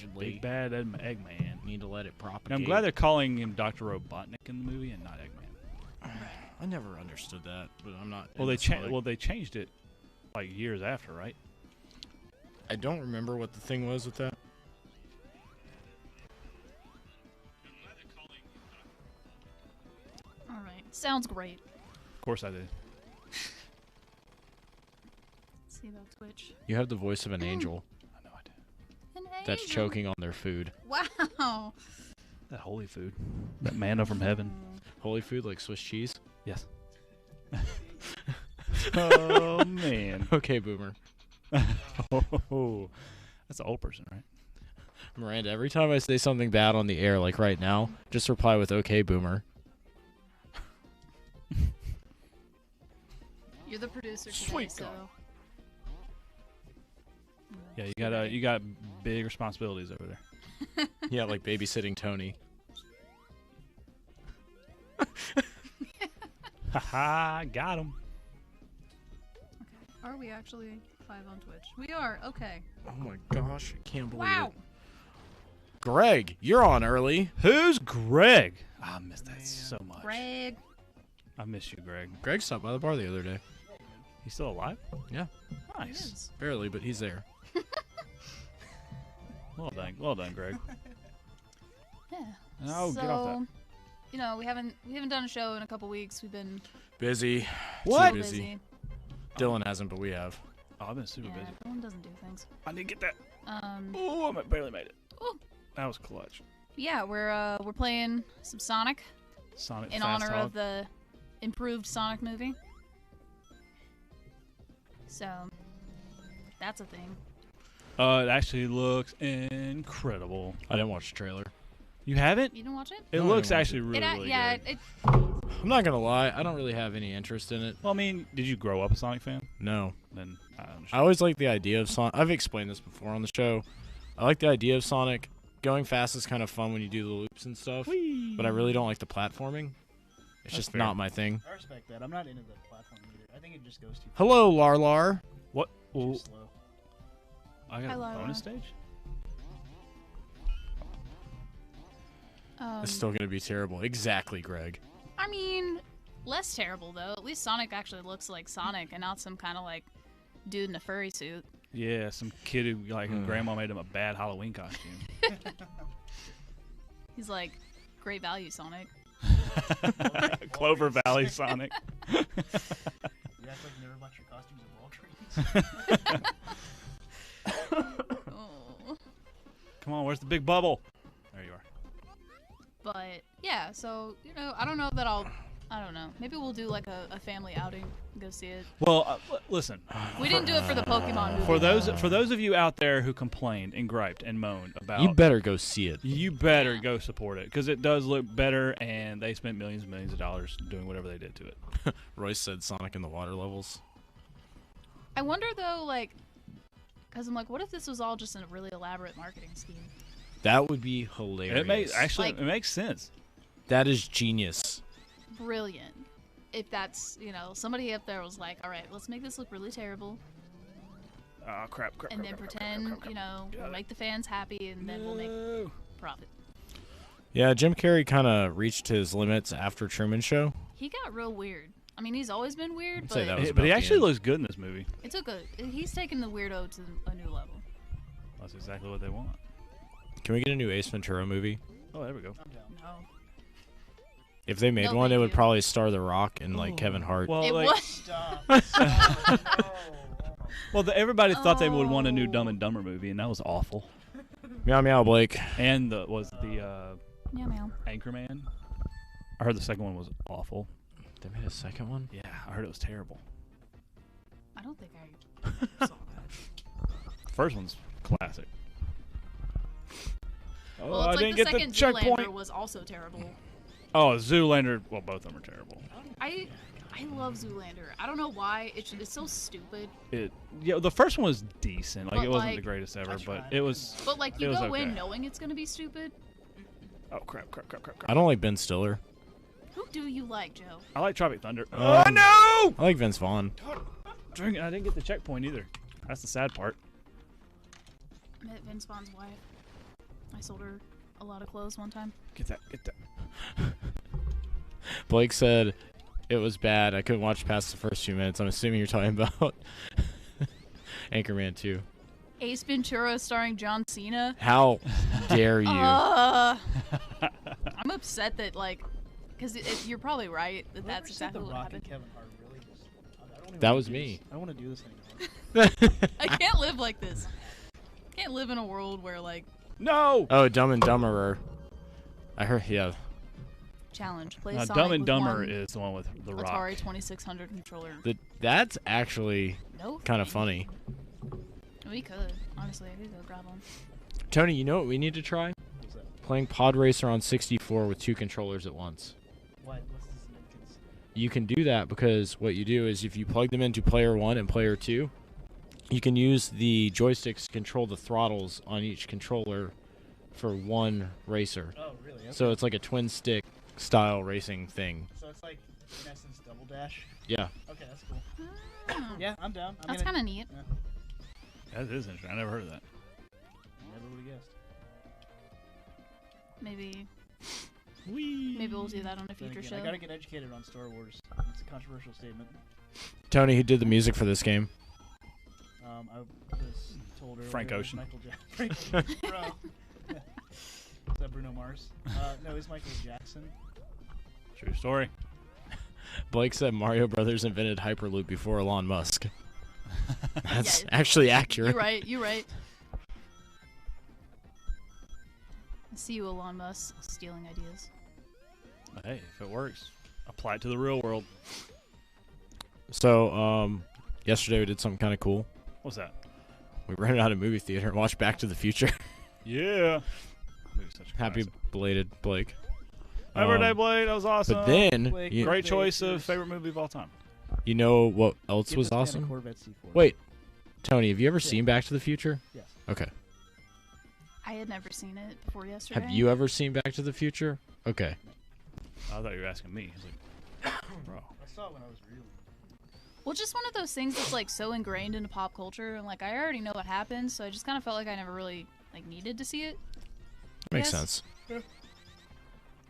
Allegedly. Big bad Eggman. Need to let it propagate. And I'm glad they're calling him Dr. Robotnik in the movie and not Eggman. I never understood that, but I'm not. Well, they changed it like years after, right? I don't remember what the thing was with that. All right, sounds great. Of course I did. Let's see about Twitch. You have the voice of an angel I know I did. An that's angel. choking on their food. Wow. That holy food. That manna from heaven. Holy food like Swiss cheese? Yes. Oh, man. Okay, boomer. Oh, that's an old person, right? Miranda, every time I say something bad on the air, like right now, just reply with "Okay, boomer." You're the producer today, Sweet so. God. Yeah, you got big responsibilities over there. Yeah, like babysitting Tony. Haha, got him. Okay. Are we actually live on Twitch? We are. Okay. Oh my gosh, I can't believe Wow. it. Greg, you're on early. Who's Greg? Oh, I missed that so much. Greg. I miss you, Greg. Greg stopped by the bar the other day. He's still alive? Yeah, Nice. Yes. barely, but he's there. Well done, Greg. Yeah. Oh, so, get off that. You know, we haven't done a show in a couple weeks. We've been Busy. What? Too busy. Dylan hasn't, but we have. Oh, I've been super Yeah, busy. Dylan doesn't do things. I need to get that. Um. Oh, I barely made it. Oh. That was clutch. Yeah, we're playing some Sonic Sonic in Fast honor Hog. of the improved Sonic movie. So that's a thing. It actually looks incredible. I didn't watch the trailer. You haven't? You didn't watch it? It No, I looks didn't watch actually really, really yeah. good. I'm not gonna lie, I don't really have any interest in it. Well, I mean, did you grow up a Sonic fan? No. Then I I understand. always like the idea of Sonic. I've explained this before on the show. I like the idea of Sonic. Going fast is kind of fun when you do the loops and stuff, Whee! but I really don't like the platforming. It's That's just fair. not my thing. I respect that. I'm not into the platform either. I think it just goes too Hello, Larlar. What? too Well, slow. I got Hi, a Lara. bonus stage? It's still gonna be terrible. Exactly, Greg. I mean, less terrible though. At least Sonic actually looks like Sonic and not some kind of like dude in a furry suit. Yeah, some kid who, like, his grandma made him a bad Halloween costume. He's like, great value, Sonic. Clover Valley Sonic. You act like you never bought your costumes at Walgreens. Oh. Come on, where's the big bubble? There you are. But yeah, so you know, I don't know. Maybe we'll do like a family outing, go see it. Well, listen. We didn't do it for the Pokemon movie. For those of you out there who complained and griped and moaned about, You better go see it. you better go support it because it does look better, and they spent millions and millions of dollars doing whatever they did to it. Royce said Sonic in the water levels. I wonder though, like, because I'm like, what if this was all just a really elaborate marketing scheme? That would be hilarious. It makes Like- it makes sense. That is genius. Brilliant. If that's, you know, somebody up there was like, all right, let's make this look really terrible, Oh crap! and then pretend, you know, we'll make the fans happy, and then we'll make No. profit. Yeah, Jim Carrey kind of reached his limits after Truman Show. He got real weird. I mean, he's always been weird, I'd say that but was But he about the actually end. looks good in this movie. it took he's taken the weirdo to a new level. That's exactly what they want. Can we get a new Ace Ventura movie? Oh, there we go. I'm down. No. If they made No, one, it thank would you. probably star The Rock and like Kevin Hart. Well, It like, was. Stop. Stop. No. Everybody thought they would want a new Oh. Dumb and Dumber movie, and that was awful. Meow meow, Blake. And the Meow meow. Anchorman. I heard the second one was awful. They made a second one. Yeah, I heard it was terrible. I don't think I saw that. First one's classic. Oh, Well, I it's didn't like get the the second Zoolander checkpoint. was also terrible. Oh, Zoolander. Well, both of them are terrible. I love Zoolander. I don't know why. It's so stupid. The first one was decent. Like, But, it wasn't like, the greatest ever, I but tried. it was. But like, It you was go in okay. knowing it's gonna be stupid. Oh crap! I don't like Ben Stiller. Who do you like, Joe? I like Tropic Thunder. Um, Oh no! I like Vince Vaughn. Drink it. I didn't get the checkpoint either. That's the sad part. I met Vince Vaughn's wife. I sold her a lot of clothes one time. Get that. Blake said it was bad. I couldn't watch past the first few minutes. I'm assuming you're talking about Anchorman 2. Ace Ventura starring John Cena. How dare you? I'm upset that, like, because you're probably right that Whoever that's said exactly The what Rock happened. and Kevin Hart really just. I don't even That wanna was do me. this. I don't want to do this anymore. I can't live like this. Can't live in a world where, like, No. Oh, Dumb and Dumberer. I heard, yeah. challenge. Play Now, Sonic Dumb and with Dumber one is the one with the Rock. Atari 2600 controller. That's actually No. kind of funny. We could. Honestly, we could go grab one. Tony, you know what we need to try? What's that? Playing Pod Racer on 64 with 2 controllers at once. What's the significance? You can do that because what you do is if you plug them into player 1 and player 2, you can use the joysticks to control the throttles on each controller for one racer. Oh, really? Okay. So it's like a twin stick style racing thing. So it's like, in essence, Double Dash? Yeah. Okay, that's cool. Oh, Yeah, I'm down. that's kind of neat. That is interesting. I never heard of that. Never would have guessed. Maybe Whee! we'll do that on a Then future again, show. I gotta get educated on Star Wars. It's a controversial statement. Tony, who did the music for this game? I was told earlier. Frank it was Ocean. Michael Jackson. Bro. Is that Bruno Mars? No, it's Michael Jackson. True story. Blake said Mario Brothers invented Hyperloop before Elon Musk. That's Yeah, actually accurate. You're right. You're right. I see you, Elon Musk, stealing ideas. Hey, if it works, apply it to the real world. So, yesterday we did something kind of cool. What's that? We rented out a movie theater and watched Back to the Future. Yeah. Movie's such a Happy classic. belated, Blake. Happy birthday, Blade. That was awesome. But then, Blake, you, Great Birthday choice of cheers. favorite movie of all time. you know what else Give was this man a awesome? Corvette C4. Wait, Tony, have you ever Yeah. seen Back to the Future? Yes. Okay. I had never seen it before yesterday. Have you ever seen Back to the Future? Okay. I thought you were asking me. He's like, bro. I saw it when I was really. Well, just one of those things that's like so ingrained into pop culture, and like I already know what happens, so I just kind of felt like I never really like needed to see it. Makes Yes. sense.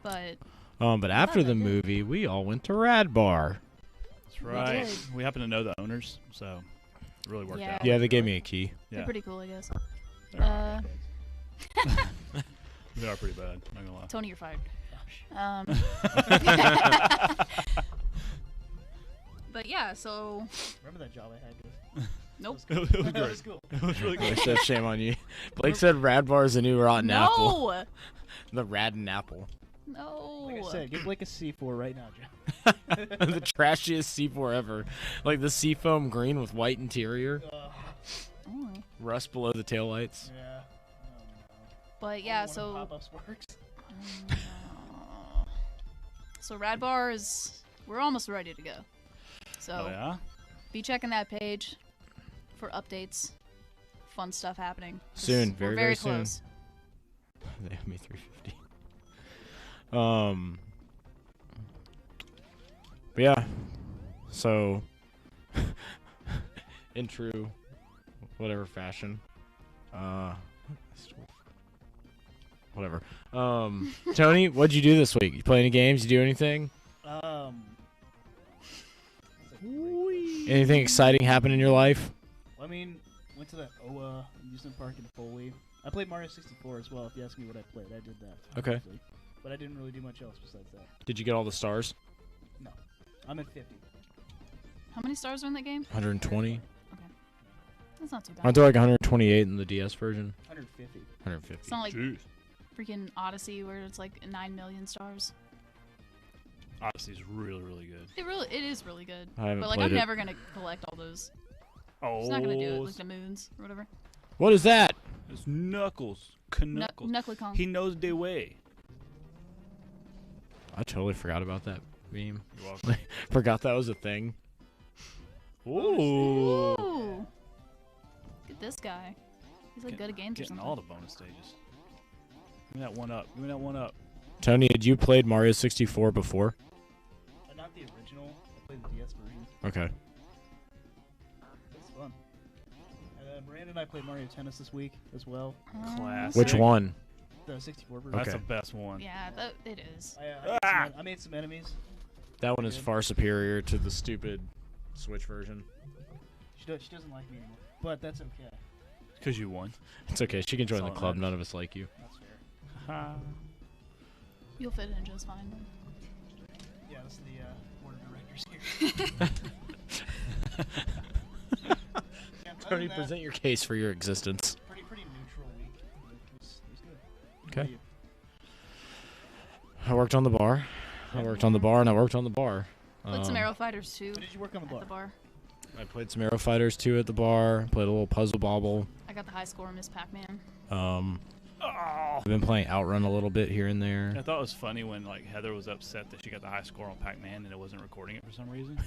But But after I the did. movie, we all went to Rad Bar. That's right. did. We happen to know the owners, so it really worked Yeah. out. Yeah, they gave me a key. they're Yeah. pretty cool, I guess. They're alright. They are pretty bad. Not gonna lie. Tony, you're fired. Oh, But yeah, so Remember that job I had? Guys? nope. It was That great. was cool. It was really Blake good. said, shame on you. Blake said Rad Bar is the new Rotten Apple. No, The Radden Apple. no. Like I said, give Blake a C4 right now, Joe. The trashiest C4 ever. Like the seafoam green with white interior. Oh. Rust below the taillights. Yeah. But yeah, so Pop-ups works. so Rad Bar is we're almost ready to go. So Oh yeah. be checking that page for updates, fun stuff happening. 'Cause Soon, we're very, very very soon. close. They have me 350. But yeah. So in true whatever fashion. Whatever. Tony, what'd you do this week? You play any games? You do anything? That's a great question. Anything exciting happen in your life? Well, I mean, went to that OA amusement park in Foley. I played Mario 64 as well. If you ask me what I played, I did that. Okay. briefly. But I didn't really do much else besides that. Did you get all the stars? No. I'm at 50. How many stars are in that game? 120? That's not too bad. Aren't there like 128 in the DS version? 150. 150. It's not like Jeez. freaking Odyssey where it's like 9 million stars. Odyssey's really, really good. It is really good. I haven't But like played I'm it. never gonna collect all those. Oh. It's not gonna do it like the moons or whatever. What is that? It's Knuckles. Knuckles. Knuckly Kong. He knows the way. I totally forgot about that meme. You're welcome. Forgot that was a thing. Ooh. Ooh. Look at this guy. He's like good at games or Getting something. all the bonus stages. Give me that one up. Give me that one up. Tony, had you played Mario 64 before? Not the original. I played the DS version. Okay. It's fun. And Miranda and I played Mario Tennis this week as well. Classic. Which one? the 64 version. That's Okay. the best one. Yeah, it is. I made some enemies. That one is Good. far superior to the stupid Switch version. She doesn't like me anymore, but that's okay. Because you won. It's okay. She can join That's the all that club. matters. None of us like you. That's fair. You'll fit in just fine. Then. Yeah, this is the board of directors here. Yeah, other Tony, than that, present your case for your existence. pretty neutral week. It was good. What Okay. about you? I worked on the bar. I worked on the bar, and I worked on the bar. Played some Arrow Fighters too. What did you work on the At bar? the bar. I played some Arrow Fighters 2 at the bar. Played a little Puzzle Bobble. I got the high score, Miss Pac-Man. I've been playing Outrun a little bit here and there. I thought it was funny when like Heather was upset that she got the high score on Pac-Man and it wasn't recording it for some reason.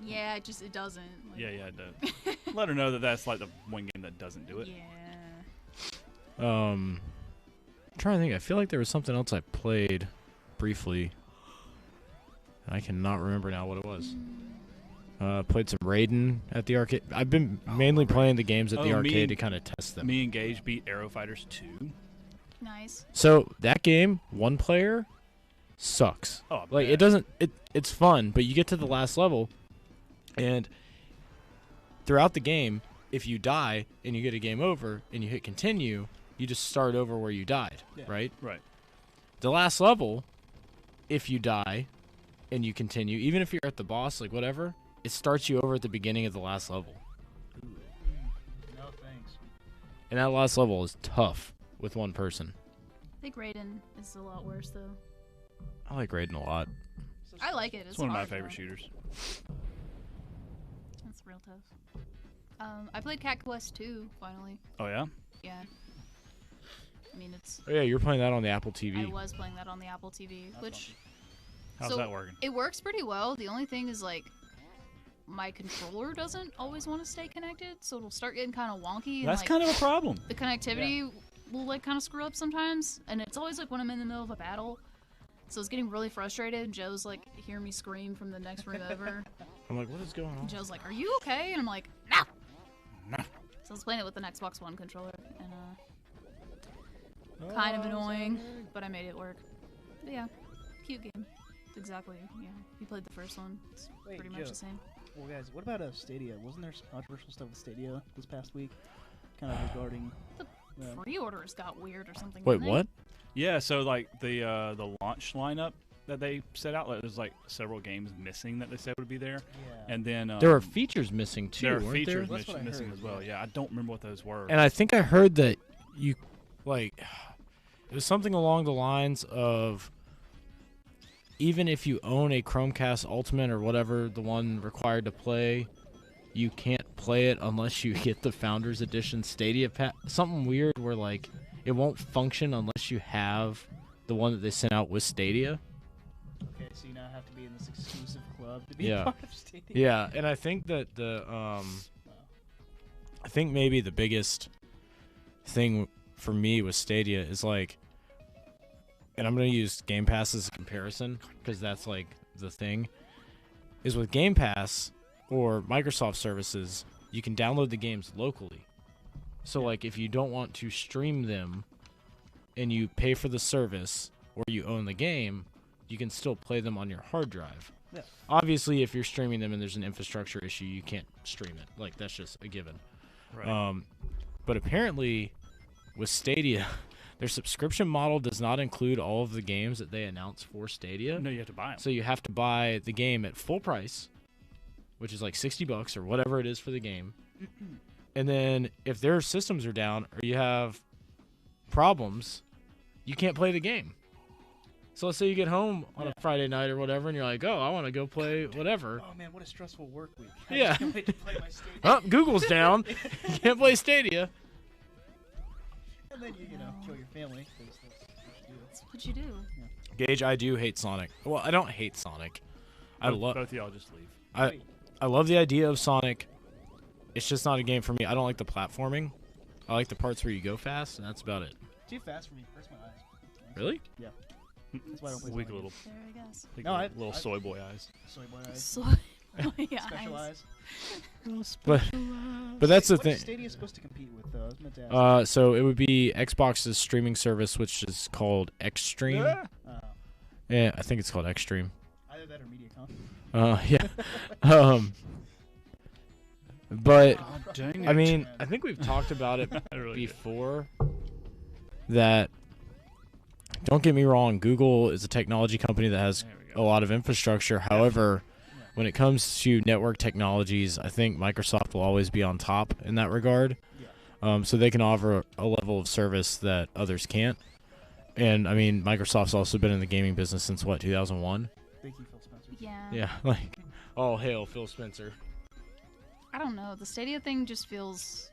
Yeah, it doesn't. Like, yeah, it does. Let her know that that's like the one game that doesn't do it. Yeah. I'm trying to think. I feel like there was something else I played briefly. I cannot remember now what it was. Played some Raiden at the arcade. I've been mainly playing the games at the Oh, me arcade and- to kind of test them. Me and Gage beat Arrow Fighters 2. Nice. So that game, one player, sucks. Oh, Like bet. it doesn't. It's fun, but you get to the last level, and throughout the game, if you die and you get a game over and you hit continue, you just start over where you died, Yeah. right? Right. The last level, if you die and you continue, even if you're at the boss, like whatever, it starts you over at the beginning of the last level. No thanks. And that last level is tough with one person. I think Raiden is a lot worse though. I like Raiden a lot. I like it. It's one of my hard, favorite though. shooters. That's real tough. I played Cat Quest 2 finally. Oh yeah. Yeah. I mean, it's. Oh yeah, you're playing that on the Apple TV. I was playing that on the Apple TV, That's which How's So- that working? it works pretty well. The only thing is like my controller doesn't always want to stay connected, so it'll start getting kind of wonky. That's and, kind of a problem. the connectivity will like kind of screw up sometimes, and it's always like when I'm in the middle of a battle. So it's getting really frustrated. Joe's like hearing me scream from the next room over. I'm like, what is going on? And Joe's like, "Are you okay?" And I'm like, "No." So I was playing it with an Xbox One controller, and kind of annoying, but I made it work. But yeah, cute game. It's exactly, yeah. You played the first one. It's Wait, pretty much Joe. the same. Well, guys, what about Stadia? Wasn't there some controversial stuff with Stadia this past week? Kind of regarding. Pre-orders got weird or something. Wait, didn't they? what? Yeah. So like the launch lineup that they set out, like, there's like several games missing that they said would be there, Yeah. and then There were features missing too, there are weren't features there? That's what I missing heard, as well. yeah. Yeah, I don't remember what those were. And I think I heard that you, like, it was something along the lines of even if you own a Chromecast Ultimate or whatever, the one required to play, you can't play it unless you get the Founders Edition Stadia pack. Something weird where, like, it won't function unless you have the one that they sent out with Stadia. Okay, so you now have to be in this exclusive club to be Yeah. part of Stadia. Yeah, and I think that I think maybe the biggest thing for me with Stadia is like, and I'm going to use Game Pass as a comparison because that's like the thing, is with Game Pass or Microsoft services, you can download the games locally. So like if you don't want to stream them and you pay for the service or you own the game, you can still play them on your hard drive. Yeah. Obviously, if you're streaming them and there's an infrastructure issue, you can't stream it. Like, that's just a given. right. But apparently, with Stadia, their subscription model does not include all of the games that they announce for Stadia. no, you have to buy them. So you have to buy the game at full price, which is like $60 or whatever it is for the game. And then if their systems are down or you have problems, you can't play the game. So let's say you get home on a Friday night or whatever, and you're like, oh, I want to go play whatever. Oh man, what a stressful work week. Yeah. I can't wait to play my Stadia. Oh, Google's down. You can't play Stadia. And then you know, kill your family. 'cause that's what you do. That's what you do. Gage, I do hate Sonic. Well, I don't hate Sonic. I both, love both of y'all just leave. I love the idea of Sonic. It's just not a game for me. I don't like the platforming. I like the parts where you go fast, and that's about it. Too fast for me. Hurts my eyes. Really? That's why I don't play Weak Sonic. little, There, I guess. weak No, little I- soy boy eyes. Soy boy eyes. So, yeah, Special eyes. But But that's the what thing. is Stadia supposed to compete with, though? I was meant to ask. So it would be Xbox's streaming service, which is called Xstream. Yeah, I think it's called Xstream. Either that or MediaCon. Yeah. But God dang I it. mean, I think we've talked about it I really did. before. That, don't get me wrong, Google is a technology company that has There we a go. lot of infrastructure. However, when it comes to network technologies, I think Microsoft will always be on top in that regard. Yeah. So they can offer a level of service that others can't. And I mean, Microsoft's also been in the gaming business since what, 2001? Thank you, Phil Spencer. Yeah. Yeah, like, all hail Phil Spencer. I don't know. The Stadia thing just feels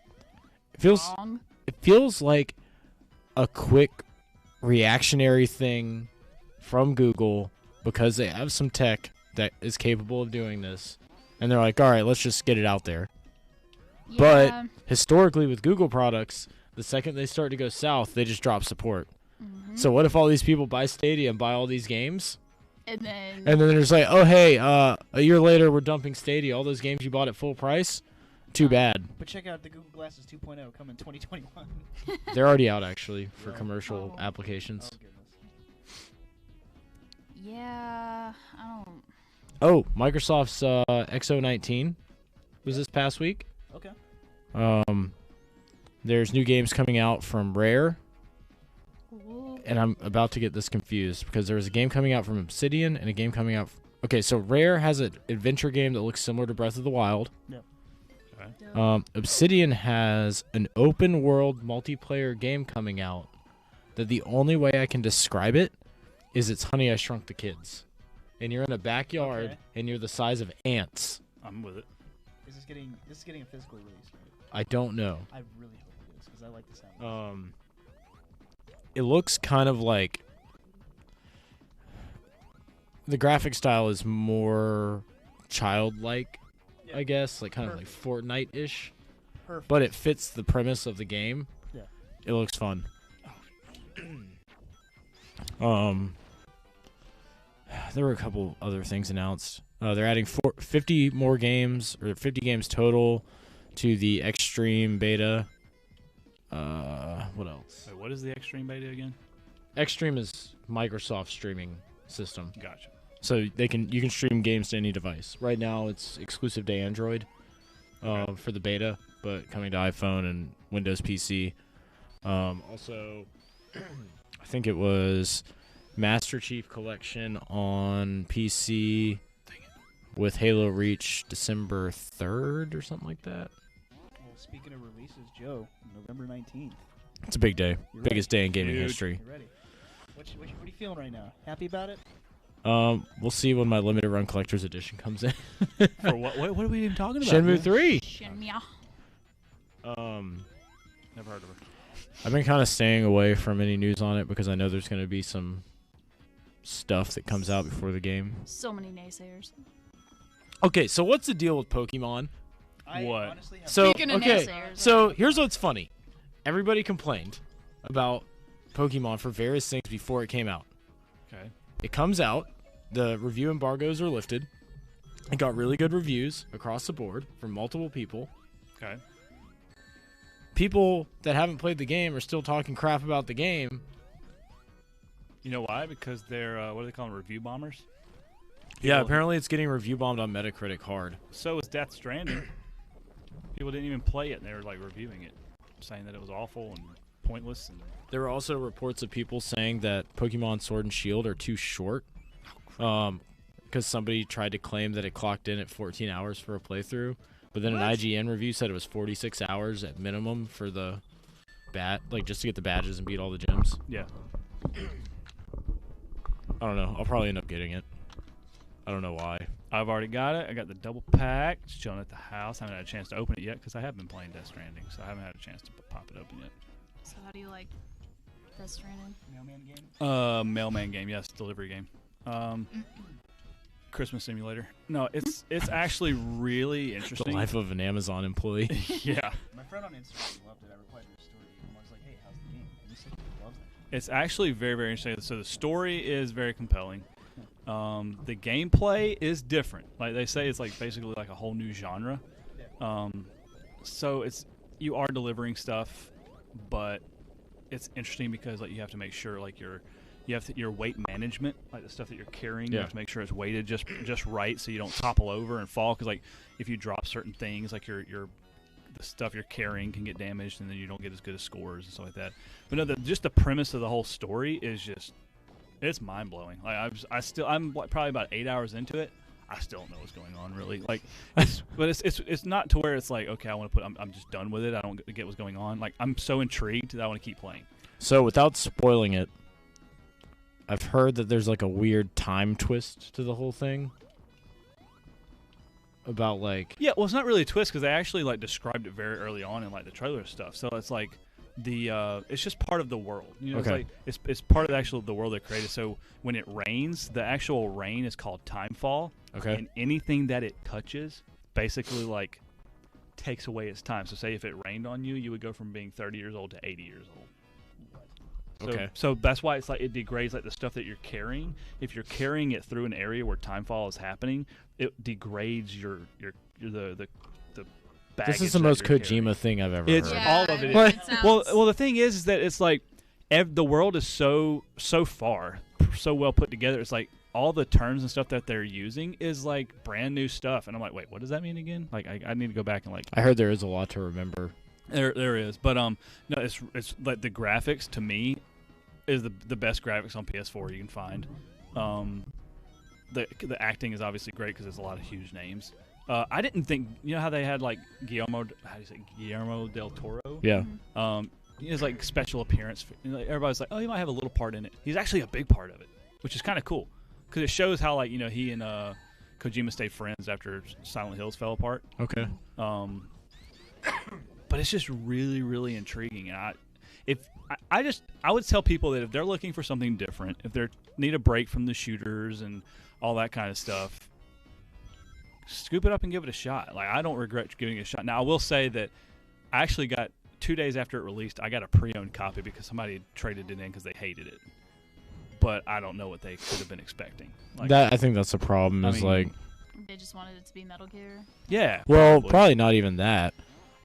It feels wrong. it feels like a quick reactionary thing from Google because they have some tech that is capable of doing this, and they're like, all right, let's just get it out there. But Yeah. historically with Google products, the second they start to go south, they just drop support. Mhm. So what if all these people buy Stadia and buy all these games, And then. and then they're just like, oh hey, a year later we're dumping Stadia, all those games you bought at full price? Too bad. But check out the Google Glasses 2.0 coming 2021. They're already out actually for Really? commercial Oh. applications. Oh, goodness. Yeah. I don't. Oh, Microsoft's XO19 was this past week. Okay. There's new games coming out from Rare, Ooh. and I'm about to get this confused because there was a game coming out from Obsidian and a game coming out. Okay, so Rare has an adventure game that looks similar to Breath of the Wild. Dope. Obsidian has an open world multiplayer game coming out that the only way I can describe it is it's Honey, I Shrunk the Kids. And you're in a backyard Okay. and you're the size of ants. I'm with it. Is this getting a physical release, right? I don't know. I really hope it is because I like the sound. It looks kind of like the graphic style is more childlike, Yeah. I guess, like kind Perfect. of like Fortnite-ish, Perfect. but it fits the premise of the game. Yeah. It looks fun. There were a couple other things announced. They're adding 50 more games, or 50 games total, to the Extreme beta. What else? Wait, what is the Extreme beta again? Extreme is Microsoft's streaming system, Gotcha. so you can stream games to any device. Right now, it's exclusive to Android for the beta, but coming to iPhone and Windows PC. Also, I think it was Master Chief Collection on PC with Halo Reach December 3rd or something like that. Well, speaking of releases, Joe, November 19th. It's a big day. You're Biggest day in gaming Huge. history. You ready? What are you feeling right now? Happy about it? We'll see when my limited run collector's edition comes in. For what? What are we even talking about? Shenmue man? 3. Shinmia. Never heard of her. I've been kind of staying away from any news on it because I know there's going to be some stuff that comes out before the game. So many naysayers. Okay, so what's the deal with Pokemon? I What? honestly have So Speaking of okay, naysayers, so here's what's funny. Everybody complained about Pokemon for various things before it came out. Okay. It comes out, the review embargoes are lifted. It got really good reviews across the board from multiple people. Okay. People that haven't played the game are still talking crap about the game. You know why? Because they're what do they call them? Review bombers. Yeah, People- apparently it's getting review bombed on Metacritic hard. So is Death Stranding. People didn't even play it, and they were like reviewing it, saying that it was awful and pointless. And There were also reports of people saying that Pokemon Sword and Shield are too short. Because somebody tried to claim that it clocked in at 14 hours for a playthrough. But then an IGN review said it was 46 hours at minimum for the just to get the badges and beat all the gyms. yeah, I don't know. I'll probably end up getting it. I don't know why. I've already got it. I got the double pack. It's chilling at the house. I haven't had a chance to open it yet because I have been playing Death Stranding, so I haven't had a chance to pop it open yet. So how do you like Death Stranding? mailman game. Mailman game, yes, delivery game. Christmas simulator. No, it's actually really The interesting. life of an Amazon employee. Yeah, My friend on Instagram loved it. I replied to his story and I was like, "Hey, how's the game?" And he said he loves it. it's actually very, very interesting. So the story is very compelling. The gameplay is different. Like they say, it's like basically like a whole new genre. So you are delivering stuff, but it's interesting because like you have to make sure like your weight management, like the stuff that you're carrying, you have to make sure it's weighted just right so you don't topple over and fall. Because like if you drop certain things, like the stuff you're carrying can get damaged, and then you don't get as good as scores and stuff like that. But no, just the premise of the whole story is it's mind blowing. Like I'm probably about 8 hours into it. I still don't know what's going on really. Like, but it's not to where it's like, okay, I'm just done with it. I don't get what's going on. Like, I'm so intrigued that I want to keep playing. So without spoiling it, I've heard that there's like a weird time twist to the whole thing. About like, yeah, well, it's not really a twist because they actually like described it very early on in like the trailer stuff. So it's like it's just part of the world. You know, okay. It's like it's part of the world they created. So when it rains, the actual rain is called timefall. Okay. And anything that it touches basically like takes away its time. So say if it rained on you, you would go from being 30 years old to 80 years old. Okay. So that's why it's like it degrades like the stuff that you're carrying. If you're carrying it through an area where timefall is happening, it degrades the baggage. This is the most that you're Kojima carrying. thing I've ever It's heard. Yeah, all of it. it Is. sounds- Well, the thing is that it's like the world is so far, so well put together. It's like all the terms and stuff that they're using is like brand new stuff, and I'm like, wait, what does that mean again? Like, I need to go back and like. I heard there is a lot to remember. There is, but no, it's like the graphics to me is the best graphics on PS4 you can find. The acting is obviously great because there's a lot of huge names. I didn't think how they had like Guillermo del Toro. Yeah. He has like special appearance. Everybody's like, oh, he might have a little part in it. He's actually a big part of it, which is kind of cool because it shows how like he and Kojima stayed friends after Silent Hills fell apart. Okay. But it's just really, really intriguing. And I would tell people that if they're looking for something different, if they need a break from the shooters and all that kind of stuff, scoop it up and give it a shot. Like, I don't regret giving it a shot. Now, I will say that I actually got 2 days after it released, I got a pre-owned copy because somebody had traded it in because they hated it. But I don't know what they could have been expecting. Like, I think that's the problem. I Is mean, like, They just wanted it to be Metal Gear. yeah. well, probably not even that.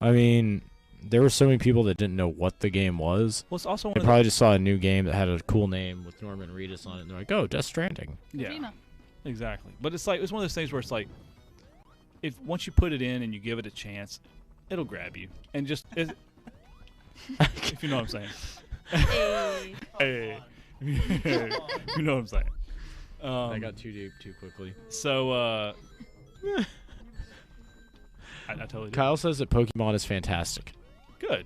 I mean, there were so many people that didn't know what the game was. Well, it's also one They of probably just saw a new game that had a cool name with Norman Reedus on it, and they're like, "Oh, Death Stranding." yeah, Kojima. exactly. But it's one of those things where it's like, if once you put it in and you give it a chance, it'll grab you. And just if you know what I'm saying. Hey. Hey. You know what I'm saying. I got too deep too quickly. So, I totally did. Kyle says that Pokemon is fantastic. Good.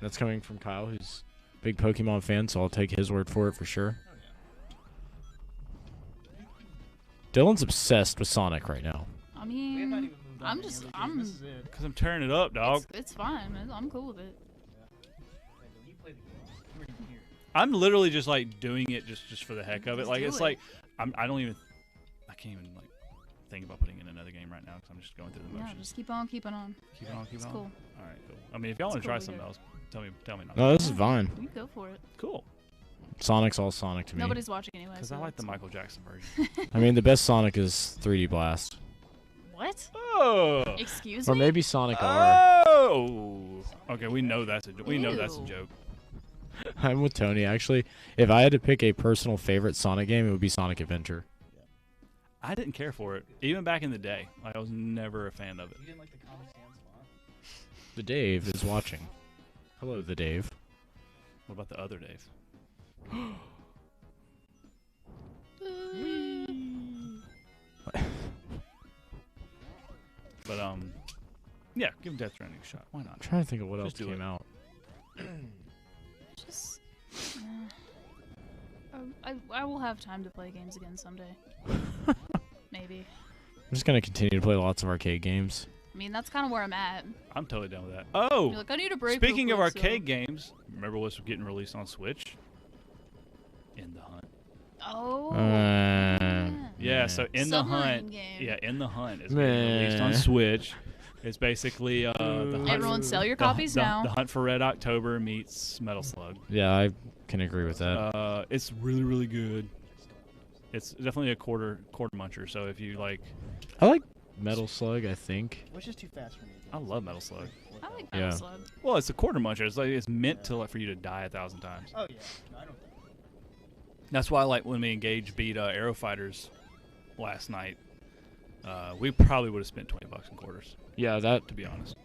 That's coming from Kyle, who's a big Pokemon fan, so I'll take his word for it for sure. Dylan's obsessed with Sonic right now. I We have not mean, even moved on I'm to just, any other games. This I'm. is it. Because I'm tearing it up, dog. It's fine. I'm cool with it. Wait, but you played the game. You weren't even here. I'm literally just like doing it just for the heck of it. Just Like do it's it. like I can't even like think about putting in another game right now because I'm just going through the Yeah, motions. just keep on keeping on. Keep on, keep It's on. cool. All right, cool. I mean, if y'all It's want to try cool, something yeah. else, tell me. Not. No, this is fine. You go for it. Cool. Sonic's all Sonic to me. Nobody's watching anyway. Because so I like the it's cool. Michael Jackson version. I mean, the best Sonic is 3D Blast. What? Oh. Excuse Or me? maybe Sonic R. Oh. Okay, we know that's a Ew. joke. I'm with Tony, actually. If I had to pick a personal favorite Sonic game, it would be Sonic Adventure. I didn't care for it even back in the day. Like I was never a fan of it. You didn't like the Comic Sans font? The Dave is watching. Hello, the Dave. What about the other Dave? But yeah, give Death Stranding a shot. Why I'm not? trying to think of what else Just do came it. out. Just. I will have time to play games again someday. Maybe. I'm just going to continue to play lots of arcade games. I mean, that's kind of where I'm at. I'm totally down with that. Oh, You're like, I need a break. speaking real of quick, so- arcade games, remember what's getting released on Switch? In the Hunt. Oh. Yeah, so In the Submarine Hunt. game. Yeah, In the Hunt is getting released on Meh. Switch. It's basically the Hunt. Everyone, sell your the- copies the- now. The Hunt for Red October meets Metal Slug. Yeah, I can agree with that. It's really, really good. It's definitely a quarter muncher. So if you like, I like Metal Slug, I think. Which is too fast for me. I love Metal Slug. I like Yeah. Metal Slug. Well, it's a quarter muncher. It's like it's meant to for you to die 1,000 times. Oh yeah, no, I don't think. That's why, like, when me and Gage beat Aero Fighters last night, we probably would have spent $20 in quarters. Yeah, that. To be honest.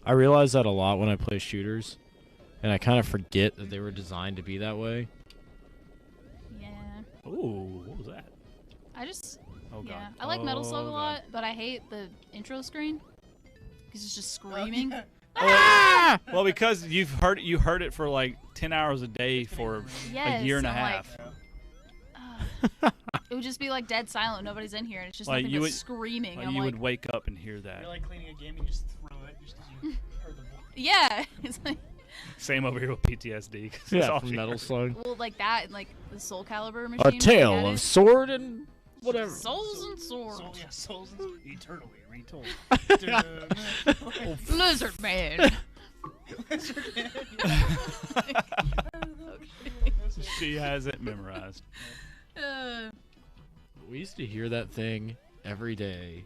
I realize that a lot when I play shooters, and I kind of forget that they were designed to be that way. Yeah. Ooh, what was that? I just. Oh god. Yeah. I like Metal Slug a God. lot, but I hate the intro screen because it's just screaming. Ah! Well, because you heard it for like 10 hours a day for Yes, a year and a I'm half. It would just be like dead silent. Nobody's in here, and it's just Like, nothing you but would- screaming. Like, I'm you like, would wake up and hear that. You're like cleaning a game and you just throw it just because you heard the voice. yeah. It's like, Same over here with PTSD. 'cause it's Yeah, all from she Metal heard. Slug. well, like that, and like the Soul Calibur machine. A when tale we had of it. sword and whatever. Souls and swords. Souls eternally retold. Lizard man. She has it memorized. Uh, We used to hear that thing every day,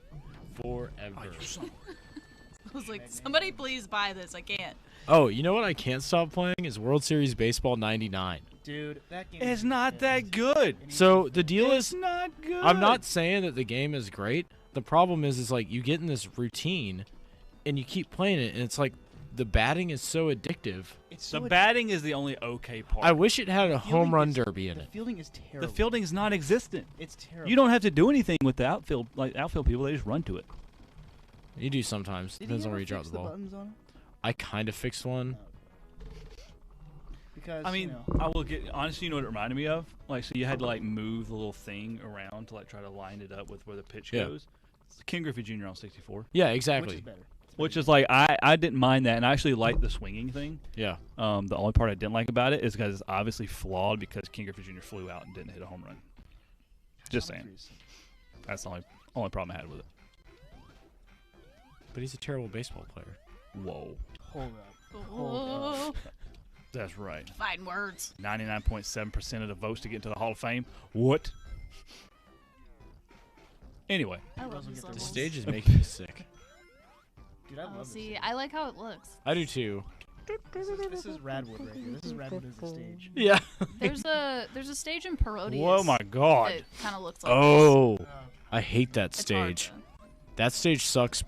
forever. I was like, somebody please buy this. I can't. Oh, you know what I can't stop playing is World Series Baseball '99. Dude, that game. It's is not that fantastic. good. So the deal It's is, not good. I'm not saying that the game is great. The problem is like you get in this routine, and you keep playing it, and it's like the batting is so addictive. It's The so batting is the only okay part. I wish it had a home fielding run is- derby in The it. fielding is terrible. the fielding's non-existent. It's terrible. You don't have to do anything with the outfield, like outfield people. They just run to it. You do sometimes. Did Depends he on ever where you drop fix the ball. buttons on it? I kind of fixed one. Because I mean, you know, I will get honestly. You know what it reminded me of? Like, so you had to like move the little thing around to like try to line it up with where the pitch Yeah. goes. It's King Griffey Jr. on 64, Yeah, which exactly. is better. which is like I didn't mind that, and I actually liked the swinging thing. Yeah. The only part I didn't like about it is because it's obviously flawed because King Griffey Jr. flew out and didn't hit a home run. Just saying. That's the only problem I had with it. But he's a terrible baseball player. Whoa. Hold up. Oh, That's right. fighting words. 99.7% of the votes to get into the Hall of Fame. What? Anyway. I love doesn't these get the The levels. stage is making me sick. Dude, I Oh, love see, this. I like how it looks. I do too. This is Radwood right here. This is Radwood as the stage. Yeah. There's a stage in Parodius. Whoa, my God. That kind of looks like Oh, this. I hate that It's hard, stage. though. That stage sucks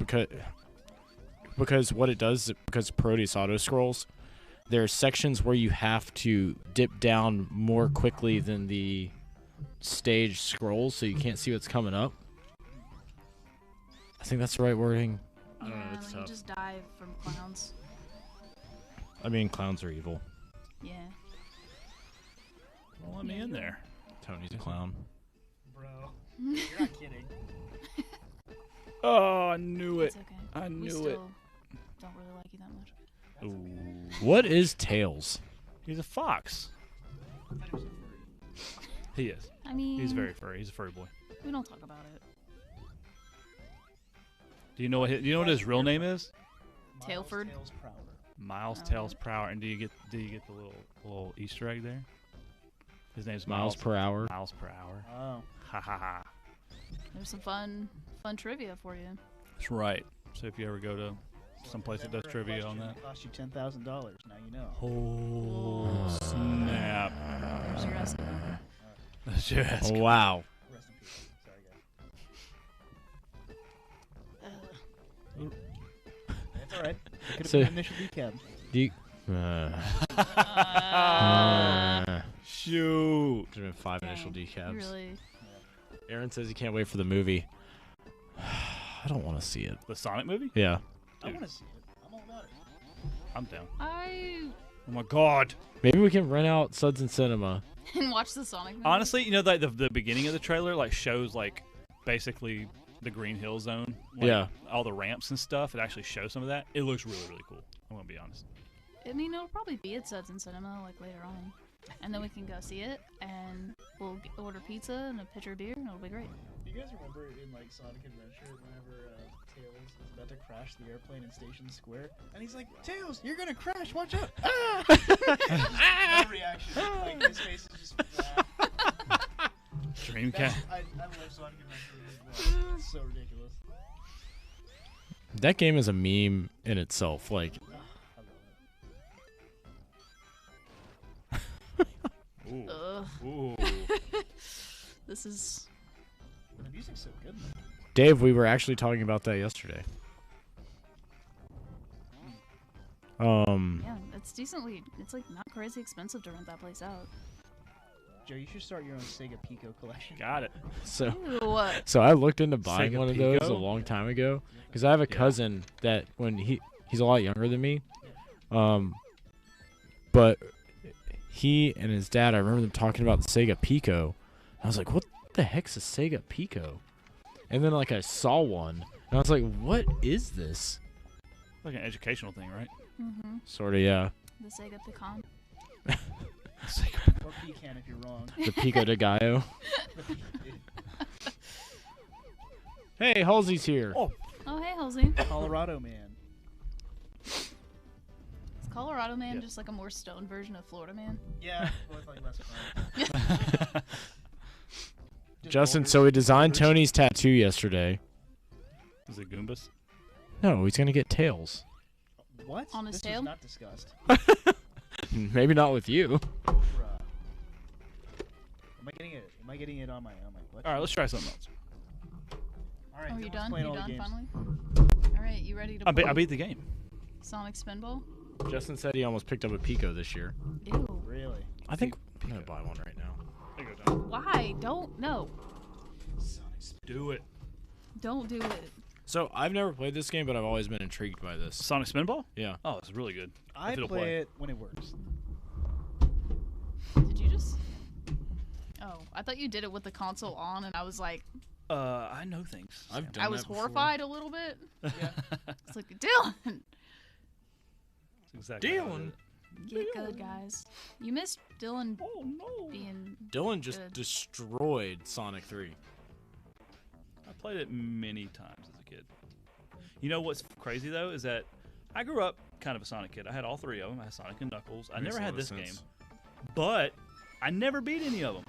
because what it does because Parodius auto scrolls. There are sections where you have to dip down more quickly than the stage scrolls, so you can't see what's coming up. I think that's the right wording. I don't know. Yeah, It's like you tough. just dive from clowns. I mean, clowns are evil. Yeah. Well, let me in there. Tony's a clown. Bro, you're not kidding. Oh, I knew it. It's okay. I We knew still it. don't really like you that much. Ooh. What is Tails? He's a fox. He is. I mean, He's very furry. He's a furry boy. We don't talk about it. Do you know what his real name is? Tailford. Tails Prowler. Miles Oh. Tails Prower. And do you get the little Easter egg there? His name's Miles per hour. Miles per hour. Oh. Ha ha ha. There's some fun trivia for you. That's right. So if you ever go to someplace that does trivia on that. Cost you $10,000. Now you know. Oh snap! There's your estimate. That's your ass. Wow. Rest in peace. Sorry, guys. Ugh. That's all right. It could have So- been initial decab. Do you, Shoot. Should have been 5 initial Dang, decabs. you really. Aaron says he can't wait for the movie. I don't want to see it. The Sonic movie? Yeah. I Dude. want to see it. I'm all about it. I'm down. I Oh my god. Maybe we can rent out Suds in Cinema. and watch the Sonic movie. Honestly, you know, like the beginning of the trailer like shows like basically the Green Hill Zone. Like, Yeah. All the ramps and stuff. It actually shows some of that. It looks really, really cool. I'm gonna be honest. I mean, it'll probably be at Suds in Cinema like later on, and then we can go see it, and we'll order pizza and a pitcher of beer, and it'll be great. Do you guys remember in like Sonic Adventure whenever Tails is about to crash the airplane in Station Square, and he's like, "Tails, you're gonna crash! Watch out!" Ah! No reaction. Like his face is just flat. Dreamcast. I love Sonic Adventure. It's so ridiculous. That game is a meme in itself. Like, I love it. Ooh. Ooh. This is. The music's so good. Man. Dave, we were actually talking about that yesterday. Yeah, it's decently. It's like not crazy expensive to rent that place out. Joe, you should start your own Sega Pico collection. Got it. So, Ew. so I looked into buying Sega one of those Pico? a long time ago because I have a cousin that when he's a lot younger than me, but he and his dad, I remember them talking about the Sega Pico. I was like, what the heck's a Sega Pico? And then like I saw one and I was like, what is this? Like an educational thing, right? Mm-hmm. Sort of, yeah. The Sega Pecan. Or pecan if you're wrong. The Pico de Gallo. Hey, Halsey's here. Oh. Oh, hey, Halsey. Colorado man. Is Colorado Man Yeah. just like a more stoned version of Florida Man? Yeah, with like less fun. Just Justin, boulders, so we designed boulders. Tony's tattoo yesterday. Is it Goombas? No, he's gonna get tails. What? On his this tail? Was not discussed. Maybe not with you. Bruh. Am I getting it on my butt? All right, let's try something else. All right. Oh, you Dylan's done? playing You all the done games. finally? All right, you ready to I play beat the game. Sonic Spinball? Justin said he almost picked up a Pico this year. Ew. Really? I think I'm gonna buy one right now. There you go, John. Why? Don't. No. Do it. Don't do it. So I've never played this game, but I've always been intrigued by this. Sonic Spinball? Yeah. Oh, it's really good. I It'll play it when it works. Did you just? Oh, I thought you did it with the console on, and I was like, I know things. I've done I was that before. horrified a little bit. Yeah. It's like, Dylan, That's exactly how I Dylan. did it. get good, guys. You missed Dylan Oh no! being. Dylan just Good. destroyed Sonic 3. I played it many times as a kid. You know what's crazy though is that I grew up kind of a Sonic kid. I had all three of them. I had Sonic and Knuckles. I Makes never a had lot of this game, sense. but I never beat any of them.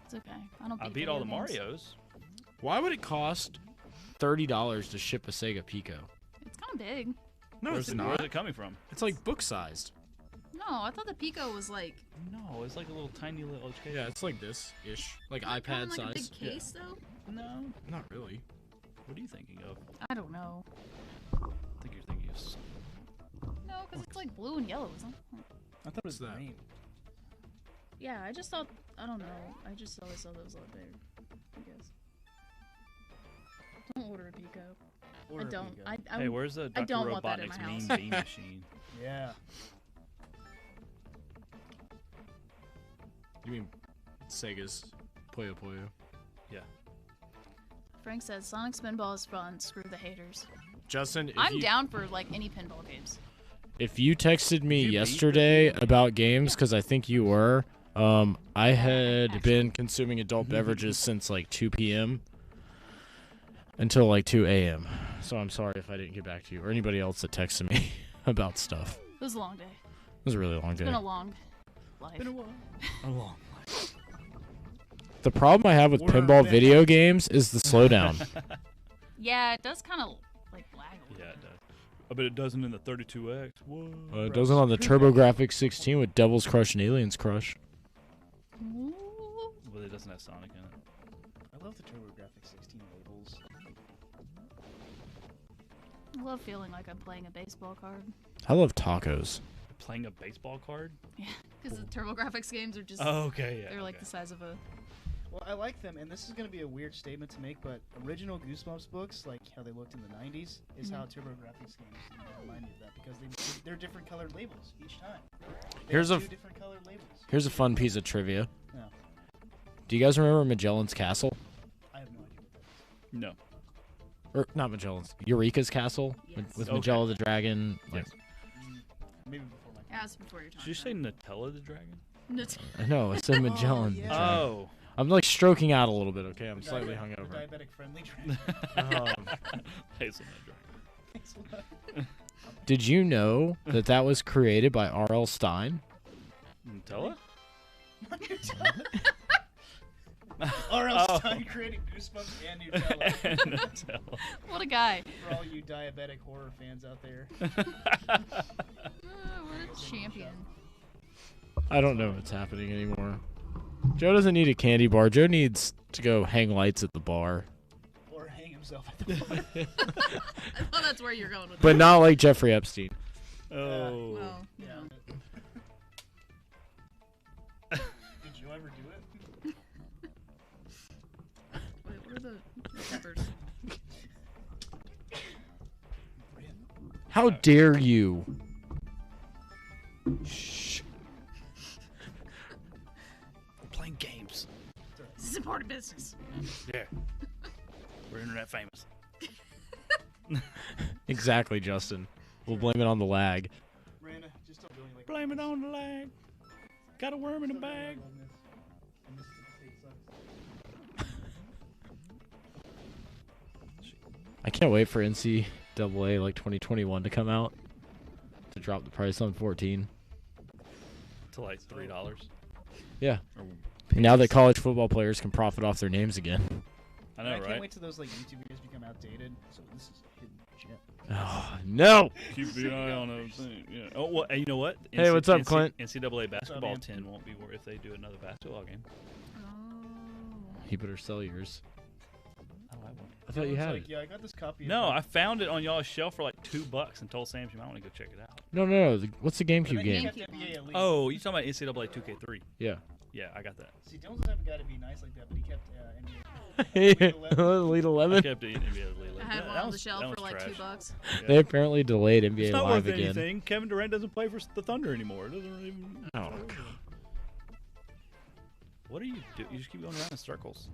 It's okay. I don't. I beat beat all the video games. Marios. Why would it cost $30 to ship a Sega Pico? It's kind of big. No, Where's it's Where's not. it coming from? It's like book sized. No, I thought the Pico was like. No, it's like a little tiny little education. Yeah, it's like this ish, like Kinda iPad like a big size. case, though. No. Not really. What are you thinking of? I don't know. I think you're thinking of. No, because it's like blue and yellow, isn't it? I thought it was What's that? green. Yeah, I just thought. I don't know. I just always thought that was a lot bigger. I guess. Don't order a Pico. Or I a don't. Pico. Hey, where's the Dr. don't want that in Robotnik's my mean house. bee machine? Yeah. You mean Sega's Puyo Puyo? Frank says Sonic Spinball is fun. Screw the haters. Justin, if I'm you, down for like any pinball games. if you texted me You beat yesterday the- about games, because I think you were, I had been consuming adult beverages since like 2 p.m. until like 2 a.m. So I'm sorry if I didn't get back to you or anybody else that texted me about stuff. It was a long day. It was a really long It's day. been a long life. A long. The problem I have with We're pinball bad. video games is the slowdown. Yeah, it does kind of like lag a little Yeah, it does. I bet it doesn't in the 32X. Whoa. It doesn't on the TurboGrafx 16 with Devil's Crush and Alien's Crush. bit. Ooh. Well, it doesn't have Sonic in it. I love the TurboGrafx 16 labels. I love feeling like I'm playing a baseball card. I love tacos. Playing a baseball card? Yeah, because the TurboGrafx games are just. Oh, okay, yeah. They're like okay. the size of a. Well, I like them, and this is going to be a weird statement to make, but original Goosebumps books, like how they looked in the 90s, is how TurboGrafx games remind me of that, because they're different colored labels each time. They Here's have a two different colored labels. Here's a fun piece of trivia. No, Do you guys remember Magellan's Castle? I have no idea what that is. No. Or not Magellan's, Eureka's Castle Yes. with Okay. Magella the Dragon. Like, Maybe before my Yeah, it's before your time. Did you say Nutella the Dragon? no, I said Magellan. yeah. the Dragon. Oh. I'm like stroking out a little bit. Okay, I'm slightly The hungover. diabetic friendly drink. Hazelnut Dragon. Thanks a lot. Did you know that that was created by R.L. Stein? Nutella? Or else Tony created Goosebumps and Nutella. What a guy. For all you diabetic horror fans out there. What a champion. I don't know what's happening anymore. Joe doesn't need a candy bar. Joe needs to go hang lights at the bar. Or hang himself at the bar. I thought that's where you're going with But not like Jeffrey Epstein. Oh. Well, Yeah. Did you ever do it? Wait, what are the peppers? How dare you? Shh. We're playing games. This is important business. Yeah. We're internet famous. Exactly, Justin. We'll blame it on the lag. Miranda, just don't do anything like Blame it on the lag. Got a worm in a bag. I can't wait for NCAA like 2021 to come out to drop the price on 14. To like $3. Yeah. Or Now that college football players can profit off their names again. I know, I can't right? wait till those like YouTube videos become outdated. So this is hidden shit. Oh, no. Keep an eye on those things. Yeah. Oh, well, you know what? Hey, what's up, Clint? NCAA basketball man? 10 won't be worth if they do another basketball game. Oh. You better sell yours. I don't have one. I thought you It's had like, it. yeah, I got this copy. No, of I found it on y'all's shelf for like $2 and told Sam she might want to go check it out. No. What's the GameCube But then game? you kept NBA Elite. Oh, you talking about NCAA 2K3? Yeah. Yeah, I got that. See, Dylan's the type of guy to be nice like that, but he kept NBA. Elite I 11. kept it in NBA Elite. I had That one on the was- shelf that for was like trash. $2. Yeah. They apparently delayed NBA It's not Live worth again. anything. Kevin Durant doesn't play for the Thunder anymore. It doesn't even. Oh, God. What do? You just keep going around in circles.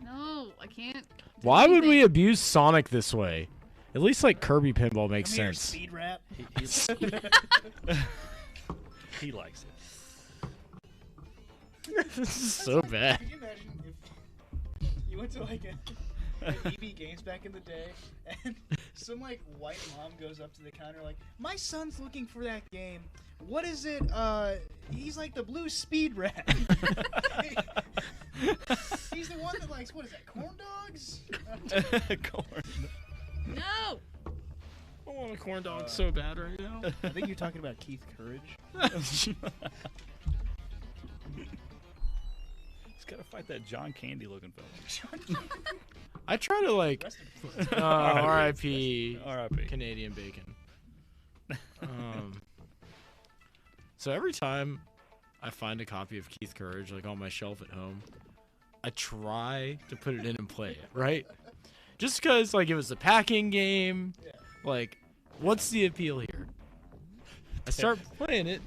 No, I can't. do Why would we anything. abuse Sonic this way? At least like Kirby Pinball makes Come here, sense. speed rat. He likes it. This is so bad. Could you imagine if you went to like an EB Games back in the day, and some like white mom goes up to the counter like, "My son's looking for that game. What is it? He's like the blue speed rat. He's the one that likes what is that? Corn dogs? Corn. No! I want a corn dog so bad right now. I think you're talking about Keith Courage. He's got to fight that John Candy looking fella. I try to like Rest in peace. R.I.P. R.I.P. Canadian bacon. So every time I find a copy of Keith Courage like on my shelf at home, I try to put it in and play it, right? Just because like it was a packing game. Yeah. Like, what's the appeal here? I start playing it,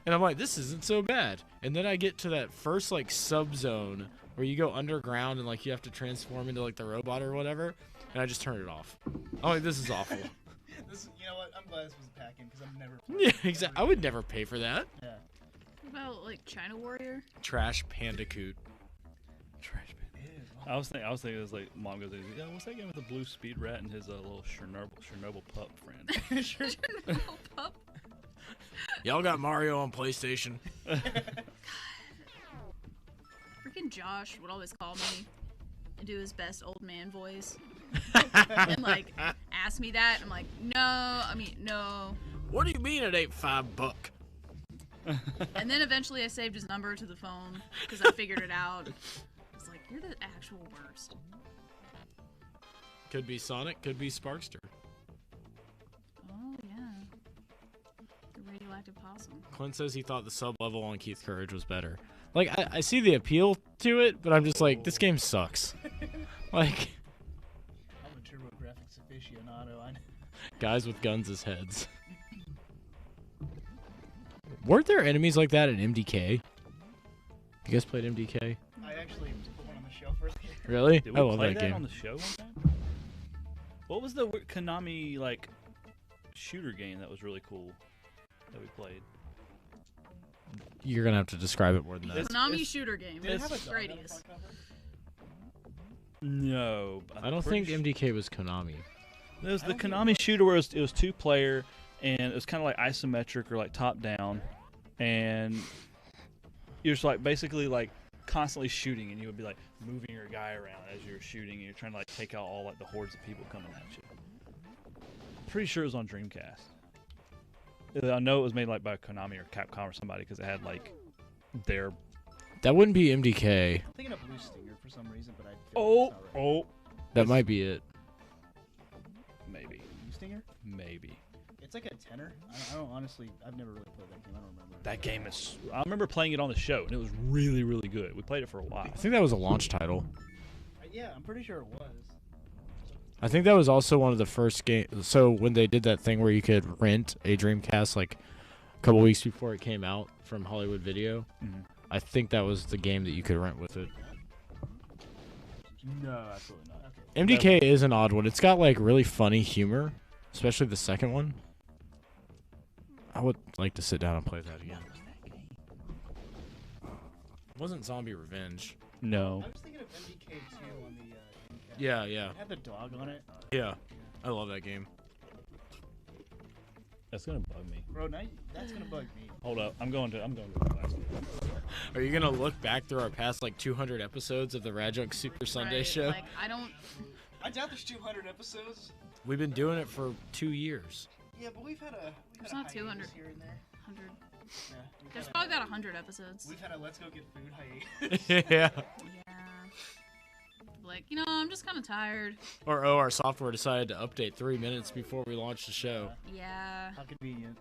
and I'm like, this isn't so bad. And then I get to that first like sub zone where you go underground and like you have to transform into like the robot or whatever, and I just turn it off. I'm like, this is awful. You know what? I'm glad this was packing because I'm never. Yeah, exactly. I would never pay for that. Yeah. What about like China Warrior? Trash Pandacoot. Trash man. I was thinking it was like mom goes, yeah, what's that game with the blue speed rat and his little Chernobyl pup friend? Sure. Little pup. Y'all got Mario on PlayStation. Freaking Josh would always call me and do his best old man voice. And like ask me that. I'm like, no. What do you mean it ain't $5? And then eventually I saved his number to the phone because I figured it out. It's like, you're the actual worst. Could be Sonic, could be Sparkster. Oh yeah. The radioactive possum. Clint says he thought the sub level on Keith Courage was better. Like, I see the appeal to it, but I'm just like, this game sucks. Like, I'm a TurboGrafx aficionado. I know. guys with guns as heads. Weren't there enemies like that in MDK? You guys played MDK? I actually put one on the shelf earlier. Really? Did we I love play that that game. on the show one time? What was the Konami like shooter game that was really cool that we played? You're gonna have to describe it more than that. It's- Konami shooter game. Did it have a It's dog on the Gradius. front cover? No, I don't think MDK was Konami. It was I the don't think it Konami was. shooter where it was 2-player and it was kind of like isometric or like top down, and you're just like basically like constantly shooting, and you would be like moving your guy around as you're shooting, and you're trying to like take out all like the hordes of people coming at you. Pretty sure it was on Dreamcast. I know it was made like by Konami or Capcom or somebody because it had like their. That wouldn't be MDK. I'm thinking of Blue Stinger for some reason, but I feel like that's not right. That might be it. Maybe. Blue Stinger? Maybe. It's like a tenor. I don't honestly. I've never really played that game. I don't remember. That game is. I remember playing it on the show, and it was really, really good. We played it for a while. I think that was a launch title. Yeah, I'm pretty sure it was. I think that was also one of the first games. So when they did that thing where you could rent a Dreamcast like a couple weeks before it came out from Hollywood Video, I think that was the game that you could rent with it. No, absolutely not. MDK is an odd one. It's got like really funny humor, especially the second one. I would like to sit down and play that again. It wasn't Zombie Revenge. No. I was thinking of MDK 2 on the. Yeah. It had the dog on it. Yeah. I love that game. That's gonna bug me. Bro, now that's gonna bug me. Hold up, I'm going to the class. Are you gonna look back through our past like 200 episodes of the RadJunk Super Sunday show? Like, I don't. I doubt there's 200 episodes. We've been doing it for 2 years. Yeah, but we've had a. There's not 200 here and there. 100. Yeah, There's probably about 100 episodes. We've had a Let's Go Get Food hiatus. Yeah. Yeah. Like, I'm just kind of tired. Or our software decided to update 3 minutes before we launched the show. Yeah. How convenient.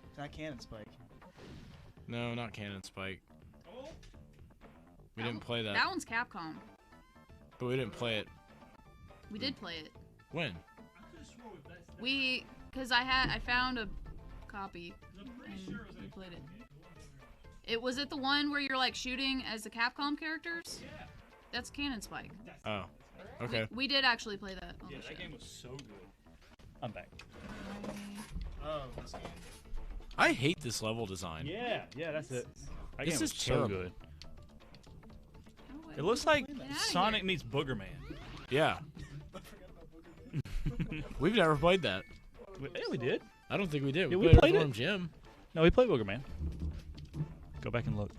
It's not Cannon Spike. No, not Cannon Spike. We didn't play that. That one's Capcom. But we didn't play it. We did play it. When? Because I found a copy and we played it. It was it the one where you're like shooting as the Capcom characters? Yeah. That's Cannon Spike. Oh. Okay. We did actually play that on the show. That game was so good. I'm back. Oh, this game? I hate this level design. Yeah, that's it. That This game was is so terrible. good. Oh, wait, It looks like Get outta Sonic here. meets Booger Man. Yeah. I forgot about Booger Man. We've never played that. Yeah, we did. I don't think we did. Yeah, we we played played it it. from Jim. No, we played Booger Man. Go back and look.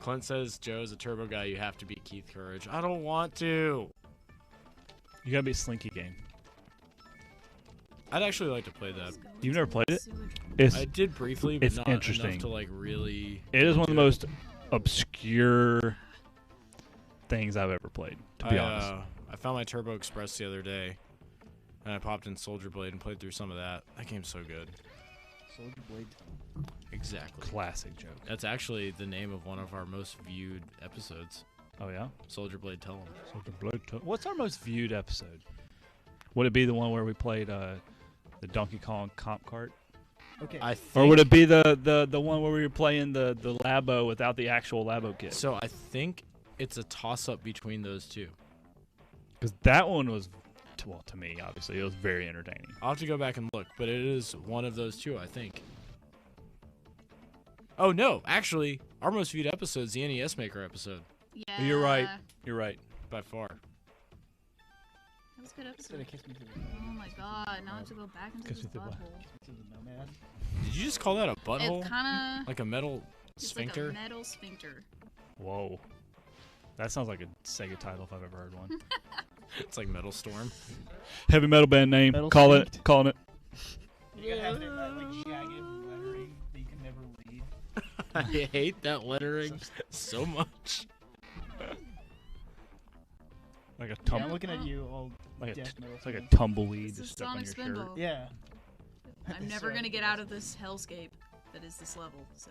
Clint says Joe's a turbo guy. You have to beat Keith Courage. I don't want to. You gotta be Slinky Game. I'd actually like to play that. You've never played it? Sewage. It's I did briefly, but it's not interesting. enough to like really. It is one of the do it. most obscure things I've ever played, to be honest. I found my Turbo Express the other day, and I popped in Soldier Blade and played through some of that. That game's so good. Soldier Blade. Exactly. Classic joke. That's actually the name of one of our most viewed episodes. Oh, yeah? Soldier Blade Tell 'em. Soldier Blade. What's our most viewed episode? Would it be the one where we played the Donkey Kong comp cart? Okay. I think, Or would it be the one where we were playing the Labo without the actual Labo kit? So I think it's a toss-up between those two. Because that one was, well, to me, obviously, it was very entertaining. I'll have to go back and look, but it is one of those two, I think. Oh, no. Actually, our most viewed episode is the NES Maker episode, Yeah. You're right. You're right. by far. That was a good It's gonna episode. kiss me through Oh my god, now I have to go back into Kiss this me through what? butthole. the nomad. Did you just call that a butthole? It kind of Like a metal it's sphincter? like a metal sphincter. Whoa. That sounds like a Sega title if I've ever heard one. It's like Metal Storm. Heavy metal band name. Metal Calling Spinked. it. You gotta have that like jagged lettering that you can never read. I hate that lettering so much. Like a Yeah, tum- I'm looking at you all like a death metal. it's like a fan. tumbleweed This just is stuck on Sonic your shirt. Spinball. Yeah. I'm never gonna get out of this hellscape that is this level. So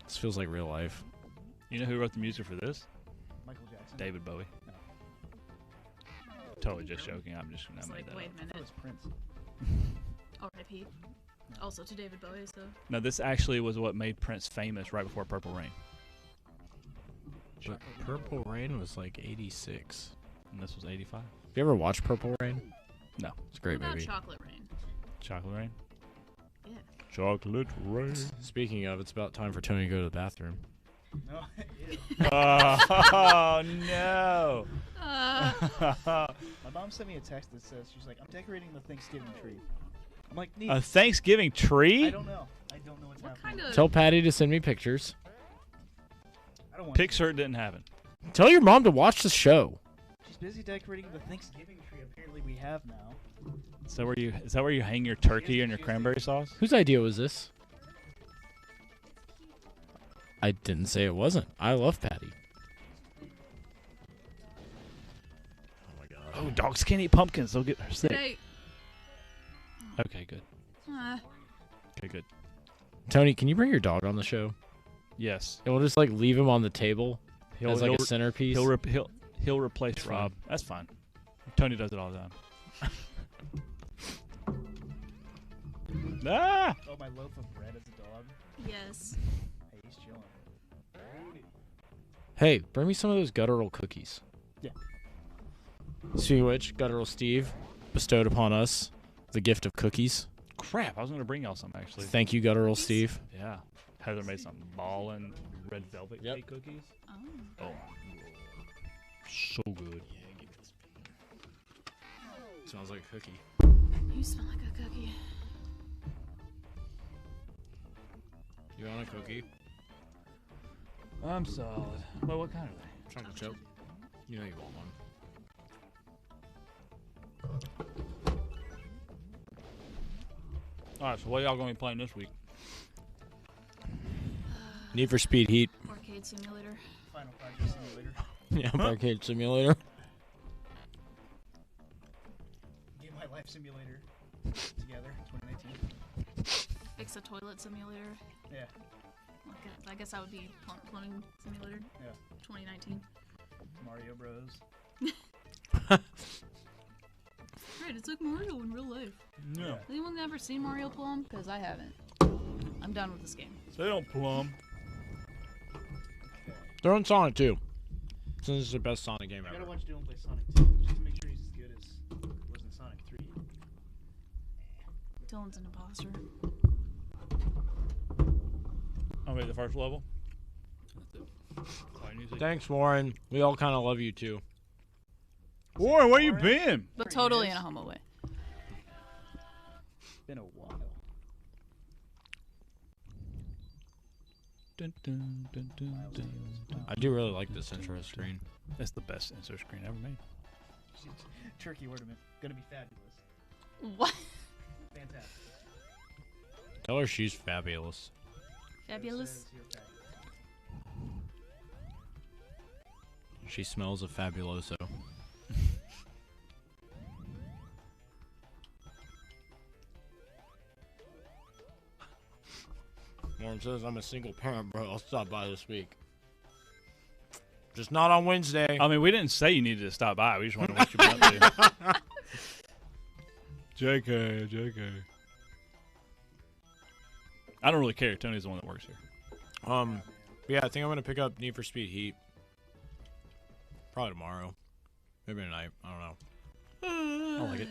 This feels like real life. You know who wrote the music for this? Michael Jackson. David Bowie. No. Totally just joking. I'm just it's gonna make like, that wait up. a I thought it minute. was Prince. R.I.P. Also to David Bowie. So No, this actually was what made Prince famous right before Purple Rain. But Purple Rain was like 86. And this was 85. You ever watch Purple Rain? No. It's a great what about movie. Chocolate Rain? Chocolate Rain? Yeah. Chocolate Rain. Speaking of, it's about time for Tony to go to the bathroom. No. Ew. Oh, no. My mom sent me a text that says she's like, I'm decorating the Thanksgiving tree. I'm like, neat. A Thanksgiving tree? I don't know. I don't don't know what's What happening. kind of? Tell Patty to send me pictures. I don't want to. Pixar didn't happen. Tell your mom to watch the show. She's busy decorating the Thanksgiving tree. Apparently, we have now. Is that where you hang your turkey and your cranberry sauce? Whose idea was this? I didn't say it wasn't. I love Patty. Oh my god. Oh, dogs can't eat pumpkins. They'll get sick. Today. Okay, good. Okay, good. Tony, can you bring your dog on the show? Yes. And we'll just like leave him on the table as like a he'll- centerpiece. He'll replace That's Rob. That's fine. Tony does it all the time. Ah! Oh, my loaf of bread as a dog. Yes. Hey, he's chilling. Hey, bring me some of those guttural cookies. Yeah. Speaking of which, guttural Steve bestowed upon us the gift of cookies. Crap! I was gonna bring y'all some actually. Thank you, guttural Steve. Yeah. Heather made some ballin' red velvet Yep. cake cookies. Oh. Oh, so good. Smells like a cookie. You smell like a cookie. You want a cookie? I'm solid. Well, what kind are they? Chocolate chip. You know you want one. All right. So what y'all gonna be playing this week? Need for Speed Heat. Arcade simulator. Final Project Simulator. Yeah, Arcade Simulator. Get My Life Simulator together, 2019. Fix a toilet simulator. Yeah. I guess that would be plumbing simulator. Yeah. 2019. Mario Bros. Right, it's like Mario in real life. Yeah. Anyone ever seen Mario plumb? Because I haven't. I'm done with this game. They don't plumb. They're on Sonic 2. Since it's the best Sonic game I ever. gotta watch Dylan play Sonic 2, just to make sure he's as good as he was in Sonic 3. Dylan's an imposter. I made the first level. Thanks, Warren. We all kind of love you too. Warren, where you been? But There he totally is. in a homo way. Been a while. Dun, dun, dun, dun, dun, dun. I do really like this intro screen. That's the best insert screen ever made. Turkey ornament. Gonna be fabulous. What? Fantastic. Tell her she's fabulous. Fabulous. Says you're fabulous. She smells of fabuloso. Warren says I'm a single parent, bro. I'll stop by this week. Just not on Wednesday. I mean, we didn't say you needed to stop by. We just wanted to what you've been up to. JK, JK. I don't really care. Tony's the one that works here. Yeah, I think I'm gonna pick up Need for Speed Heat. Probably tomorrow. Maybe tonight. I don't know. I like it.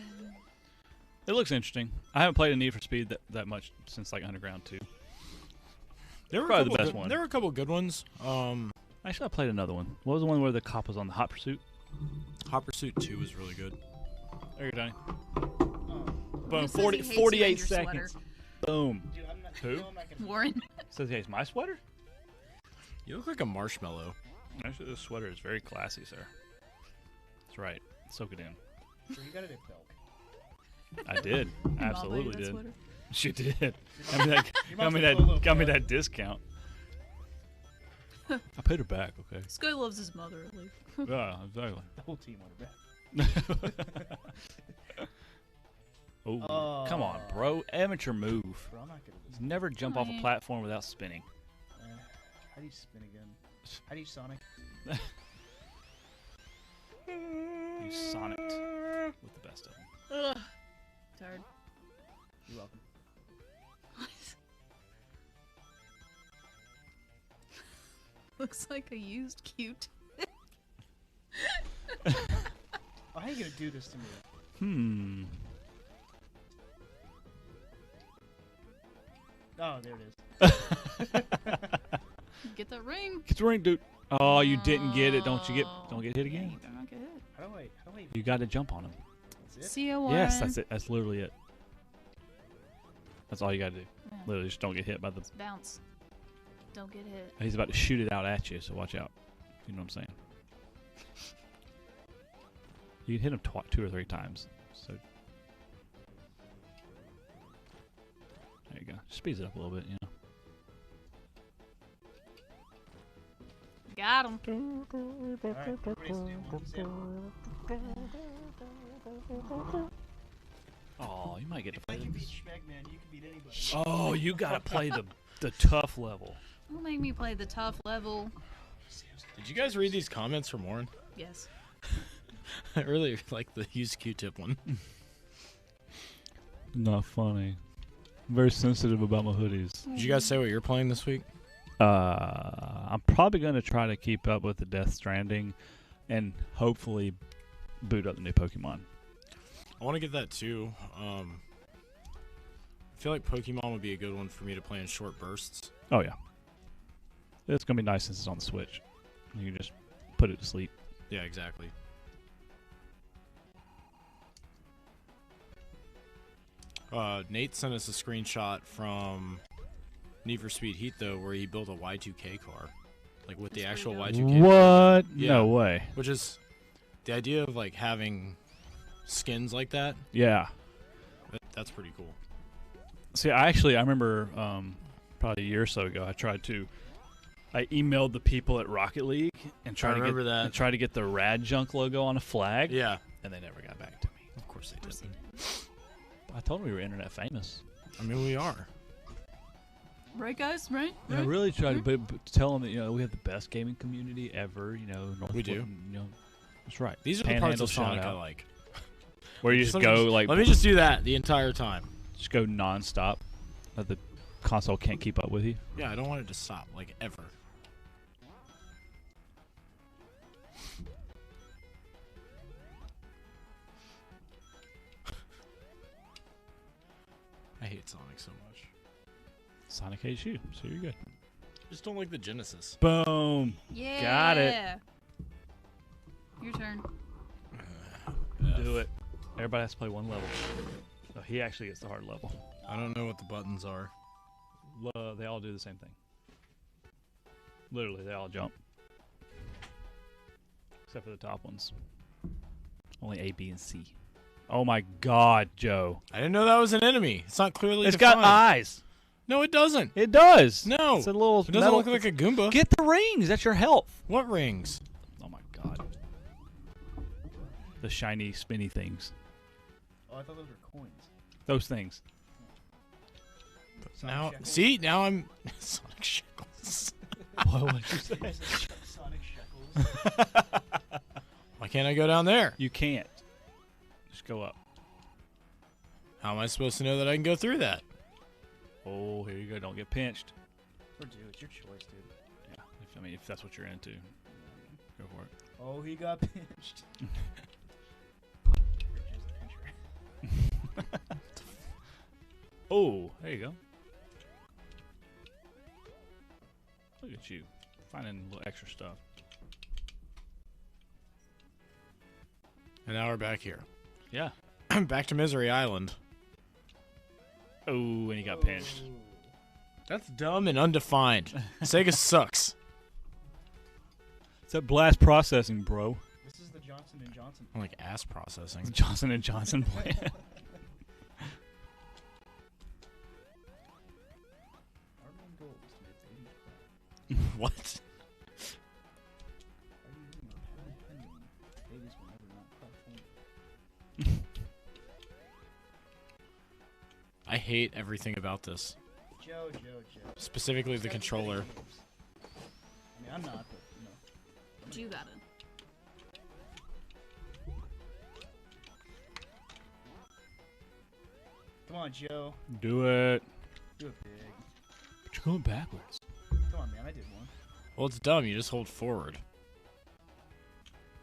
It looks interesting. I haven't played a Need for Speed that much since like Underground 2. There were Probably a the couple best good- one. There were a couple good ones. Actually, I played another one. What was the one where the cop was on the Hot Pursuit? Hot Pursuit 2 was really good. There you go, Donnie. Oh, Boom. Who says he 40, hates you 48 and your seconds. sweater? Boom. dude, I'm not. Who? No, I'm not gonna. Warren. Says he hates my sweater? You look like a marshmallow. Actually, this sweater is very classy, sir. That's right. Soak it in. Sure, you got it at Belk. I did. Your mom bought you Absolutely that did. sweater? She did. Your Got me that. Your got mom's me a Polo that. Got me player. that discount. I paid her back. Okay. This guy loves his mother at least. Yeah, exactly. The whole team wanted back. Oh, come on, bro! Amateur move. Bro, I'm not good at this. Never jump off a Fine. platform without spinning. How do you spin again? How do you Sonic? You sonicked with the best of them. Ugh. Tired. You're welcome. Looks like a used cute. Oh, how are you gonna do this to me? Hmm. Oh, there it is. Get that ring. Get the ring, dude. Oh, you didn't get it. Don't you Oh. get hit Yeah, again. you better not get hit. How do I? You got to jump on him. That's it? See you, Warren. Yes, that's it. That's literally it. That's all you got to do. Yeah. Literally, just don't get hit by the. Bounce. Don't get hit. He's about to shoot it out at you, so watch out. You know what I'm saying? You can hit him 2 or 3 times. So there you go. Just speeds it up a little bit, you know. Got him. Alright, everybody's doing 1-0. Oh, you might get to play Like you beat this. Schmegman, you can beat anybody. Oh, you gotta play the tough level. Don't make me play the tough level. Did you guys read these comments from Warren? Yes. I really like the use Q-tip one. Not funny. I'm very sensitive about my hoodies. Did you guys say what you're playing this week? I'm probably going to try to keep up with the Death Stranding and hopefully boot up the new Pokemon. I want to get that too. I feel like Pokemon would be a good one for me to play in short bursts. Oh, yeah. It's going to be nice since it's on the Switch. You can just put it to sleep. Yeah, exactly. Nate sent us a screenshot from Need for Speed Heat, though, where he built a Y2K car. Like, with the That's actual pretty Y2K. What? Yeah. No way. Which is the idea of, like, having skins like that. Yeah. That's pretty cool. See, I remember probably a year or so ago, I emailed the people at Rocket League and tried to get the RadJunk logo on a flag. Yeah. And they never got back to me. Of course they did. I told them we were internet famous. I mean, we are. Right, guys? Right? And I really tried to tell them that, we have the best gaming community ever, We do. That's right. These are the parts Panhandle of Sonic I shout-out. like. Where you just go, let me just do that the entire time. just go nonstop. That the console can't keep up with you. Yeah, I don't want it to stop, like, ever. I hate Sonic so much. Sonic hates you, so you're good. Just don't like the Genesis. Boom. Yeah. Got it. Your turn. Do it. Everybody has to play one level. Oh, he actually gets the hard level. I don't know what the buttons are. They all do the same thing. Literally, they all jump. Except for the top ones. Only A, B, and C. Oh my God, Joe. I didn't know that was an enemy. It's not clearly It's defined. got eyes. No, it doesn't. It does. No. It's a little It doesn't metal. look like a Goomba. Get the rings. That's your health. What rings? Oh my God. The shiny, spinny things. Oh, I thought those were coins. Those things. Sonic Now, Shekels. see? Now I'm... Sonic Shekels. What would you say? Sonic Shekels. Why can't I go down there? You can't. Just go up. How am I supposed to know that I can go through that? Oh, here you go. Don't get pinched. Or do, it's your choice, dude. Yeah. If that's what you're into, go for it. Oh, he got pinched. Oh, there you go. Look at you, finding a little extra stuff. And now we're back here. Yeah. Back to Misery Island. Oh, and he got pinched. That's dumb and undefined. Sega sucks. It's that blast processing, bro. This is the Johnson & Johnson. I like ass processing. Johnson & Johnson plan. Our main goal is to get babies cry. What? Are you using our patent pending? Babies will never not cry for me. I hate everything about this. Joe. Specifically the controller. I mean, I'm not, but, you know. But you got it. Come on, Joe. Do it. Do it big. But you're going backwards. Come on, man. I did one. Well, it's dumb. You just hold forward.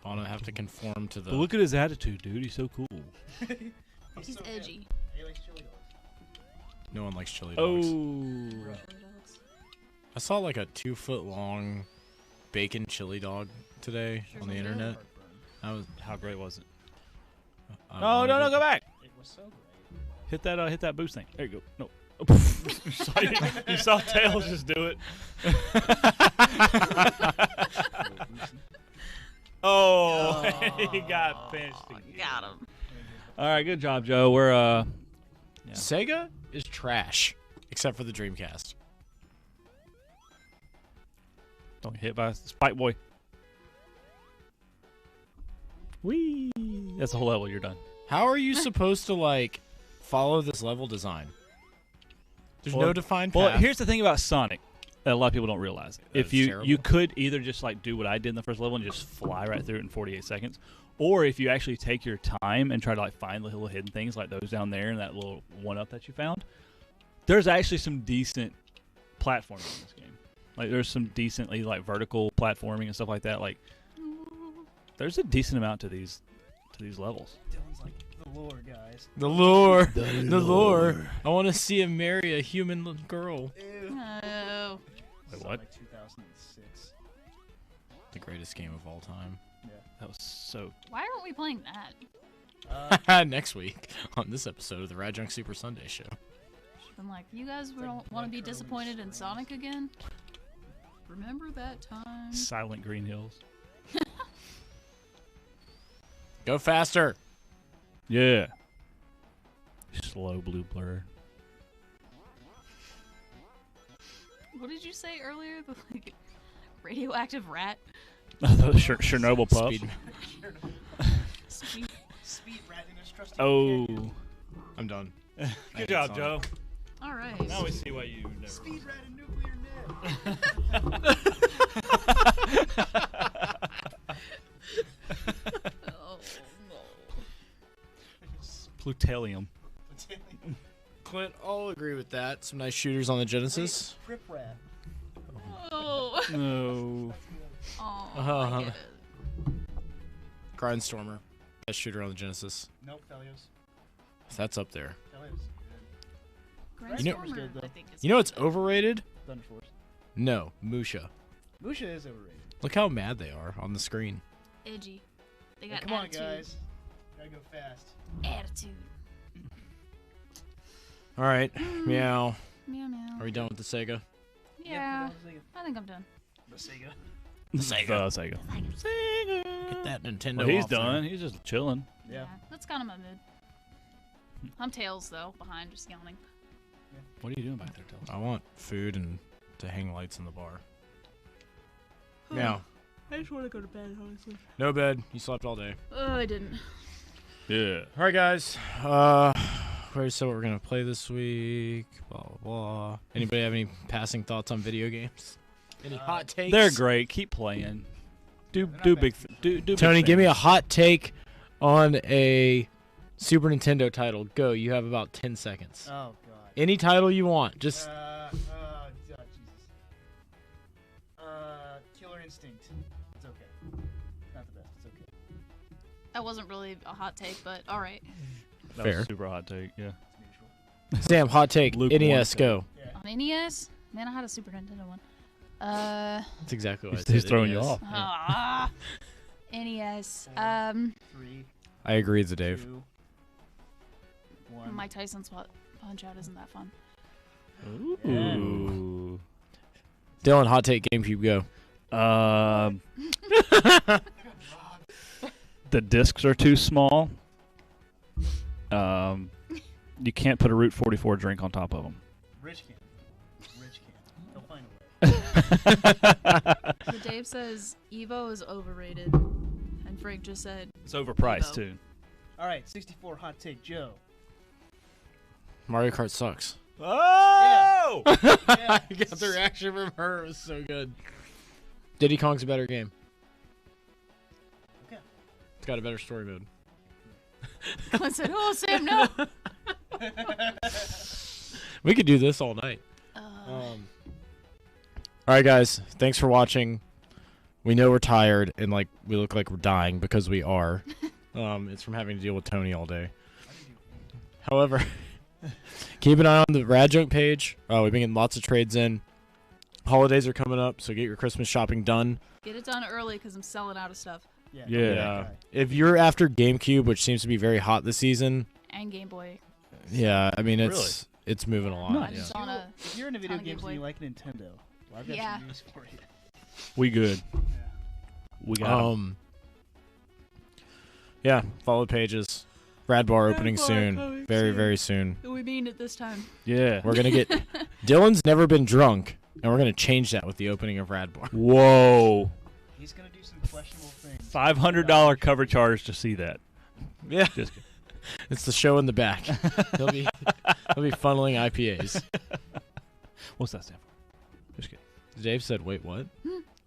I don't have to conform to the... But look at his attitude, dude. He's so cool. He's so edgy. He likes chili dogs. No one likes chili dogs. Oh. Chili dogs. I saw like a 2-foot-long bacon chili dog today on the internet. Heartburn. How great was it? I No, wanted no, it. go back. It was so great. Hit that boost thing. There you go. No. You saw Tails just do it. Oh, he got finished again. Got him. All right, good job, Joe. We're Yeah. Sega is trash, except for the Dreamcast. Don't get hit by a Spike Boy. Whee! That's the whole level. You're done. How are you supposed to like follow this level design? There's no defined path. Well, here's the thing about Sonic that a lot of people don't realize. That If is you terrible. could either just like do what I did in the first level and just fly right through it in 48 seconds, or if you actually take your time and try to like find the little hidden things like those down there and that little one-up that you found, there's actually some decent platforming in this game. Like there's some decently like vertical platforming and stuff like that. Like there's a decent amount to these levels. Dylan's like, the lore, guys. The lore. The lore. I want to see him marry a human little girl. Ew. Oh. Wait, what? Like 2006. The greatest game of all time. That was so. Why aren't we playing that? Next week on this episode of the RadJunk Super Sunday Show. I'm like, you guys don't want to be disappointed in Sonic again? Remember that time? Silent Green Hills. Go faster. Yeah. Slow blue blur. What did you say earlier? The like radioactive rat? Chernobyl puff. Speed. Speed rat in his trusty Oh. companion. I'm done. Good job, Joe. All right. Now we see why you never. Speed rat and nuclear Oh, no. Plutonium. Clint, I'll agree with that. Some nice shooters on the Genesis. Rip rat. Oh. No. Oh, Uh-huh. I get it. Grindstormer. Best shooter on the Genesis. Nope, Thelios. That's up there. Thelios. You know- Grindstormer, I think is You know what's overrated? Thunder Force. No, Musha. Musha is overrated. Look how mad they are on the screen. edgy. They Hey, got come on, attitude. guys. Gotta go fast. Attitude. All right, meow. Meow meow. Are we done with the Sega? Yeah, we're done I think I'm done. with Sega. Sega. Get that Nintendo. Well, he's off there. done. He's just chilling. Yeah. That's kind of my mood. I'm Tails though, behind, just yawning. What are you doing back there, Tails? I want food and to hang lights in the bar. Meow. I just want to go to bed, honestly. No bed. You slept all day. Oh, I didn't. Yeah. All right, guys. Where's so what we're gonna play this week? Blah blah blah. Anybody have any passing thoughts on video games? Any hot takes? They're great. Keep playing. Do big. Do Tony, big give me a things. hot take on a Super Nintendo title. Go. You have about 10 seconds. Oh, God. Any title you want. Just Jesus. Killer Instinct. It's okay. Not the best. It's okay. That wasn't really a hot take, but all right. That fair. was a super hot take. Yeah. It's neutral. Sam. Hot take. Lukewarm NES. Go. Yeah. On NES, man, I had a Super Nintendo one. That's exactly what I He's said. throwing you NES. off. Ah, NES. 3, I agree with Dave. 2, 1. Mike Tyson's Punch Out isn't that fun. Ooh. Dylan. Hot take. GameCube. Go. The discs are too small. You can't put a Route 44 drink on top of them. Rich can. He'll find a way. So Dave says Evo is overrated, and Frank just said It's overpriced Evo. too. All right, 64 hot take, Joe. Mario Kart sucks. Oh! Yeah. I got the reaction from her. It was so good. Diddy Kong's a better game. Okay. It's got a better story mode. I said, "Oh, Sam, no." We could do this all night. All right, guys. Thanks for watching. We know we're tired and like we look like we're dying because we are. It's from having to deal with Tony all day. However, keep an eye on the RadJunk page. We've been getting lots of trades in. Holidays are coming up, so get your Christmas shopping done. Get it done early because I'm selling out of stuff. Yeah. Yeah. If you're after GameCube, which seems to be very hot this season, And Game Boy. yeah, I mean it's it's moving a lot. Nice. I'm Yeah. just on a If you're into video on a Game games Boy. and you like Nintendo, well, I've got Yeah. some news for you. We good. Yeah. We got 'em. Yeah, follow the pages. Rad Bar opening Bar soon. coming Very, soon. very soon. We mean it this time. Yeah. We're gonna get Dylan's never been drunk, and we're gonna change that with the opening of Rad Bar. Whoa. He's gonna do some questionable things. $500 cover charge to see that. Yeah. Just kidding. It's the show in the back. He'll be funneling IPAs. What's that stand for? Just kidding. Dave said, "Wait, what?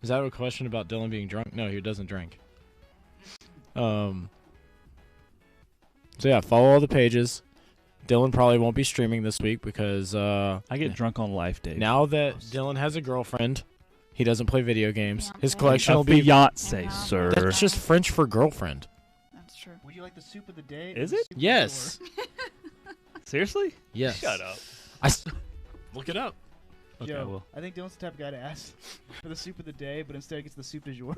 Is that a question about Dylan being drunk?" No, he doesn't drink. So yeah, follow all the pages. Dylan probably won't be streaming this week because I get drunk on life, Dave. now that Dylan has a girlfriend, he doesn't play video games. His Fiancé. collection a will be. fiance, Yeah. sir. That's just French for girlfriend. That's true. Would you like the soup of the day? Is or the it? soup of Yes. the Seriously? Yes. Shut up. Look it up. jour? Okay, Yo, well. I think Dylan's the type of guy to ask for the soup of the day, but instead gets the soup du jour.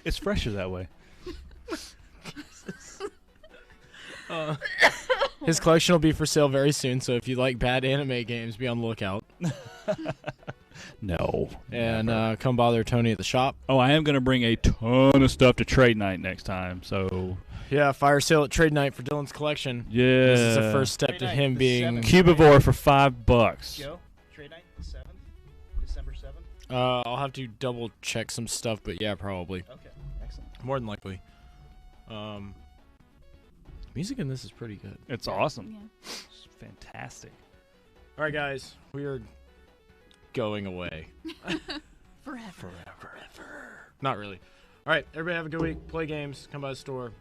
It's fresher that way. His collection will be for sale very soon, so if you like bad anime games, be on the lookout. No. And come bother Tony at the shop. Oh, I am going to bring a ton of stuff to trade night next time, so... Yeah, fire sale at trade night for Dylan's collection. Yeah. This is the first step Trade to night, him the being. 7th. Cubivore for $5. Joe, trade night, the 7th, December 7th. I'll have to double check some stuff, but yeah, probably. Okay, excellent. More than likely. Music in this is pretty good. It's awesome. Yeah. It's fantastic. All right, guys, we are going away. Forever. Not really. All right, everybody have a good week. Play games. Come by the store.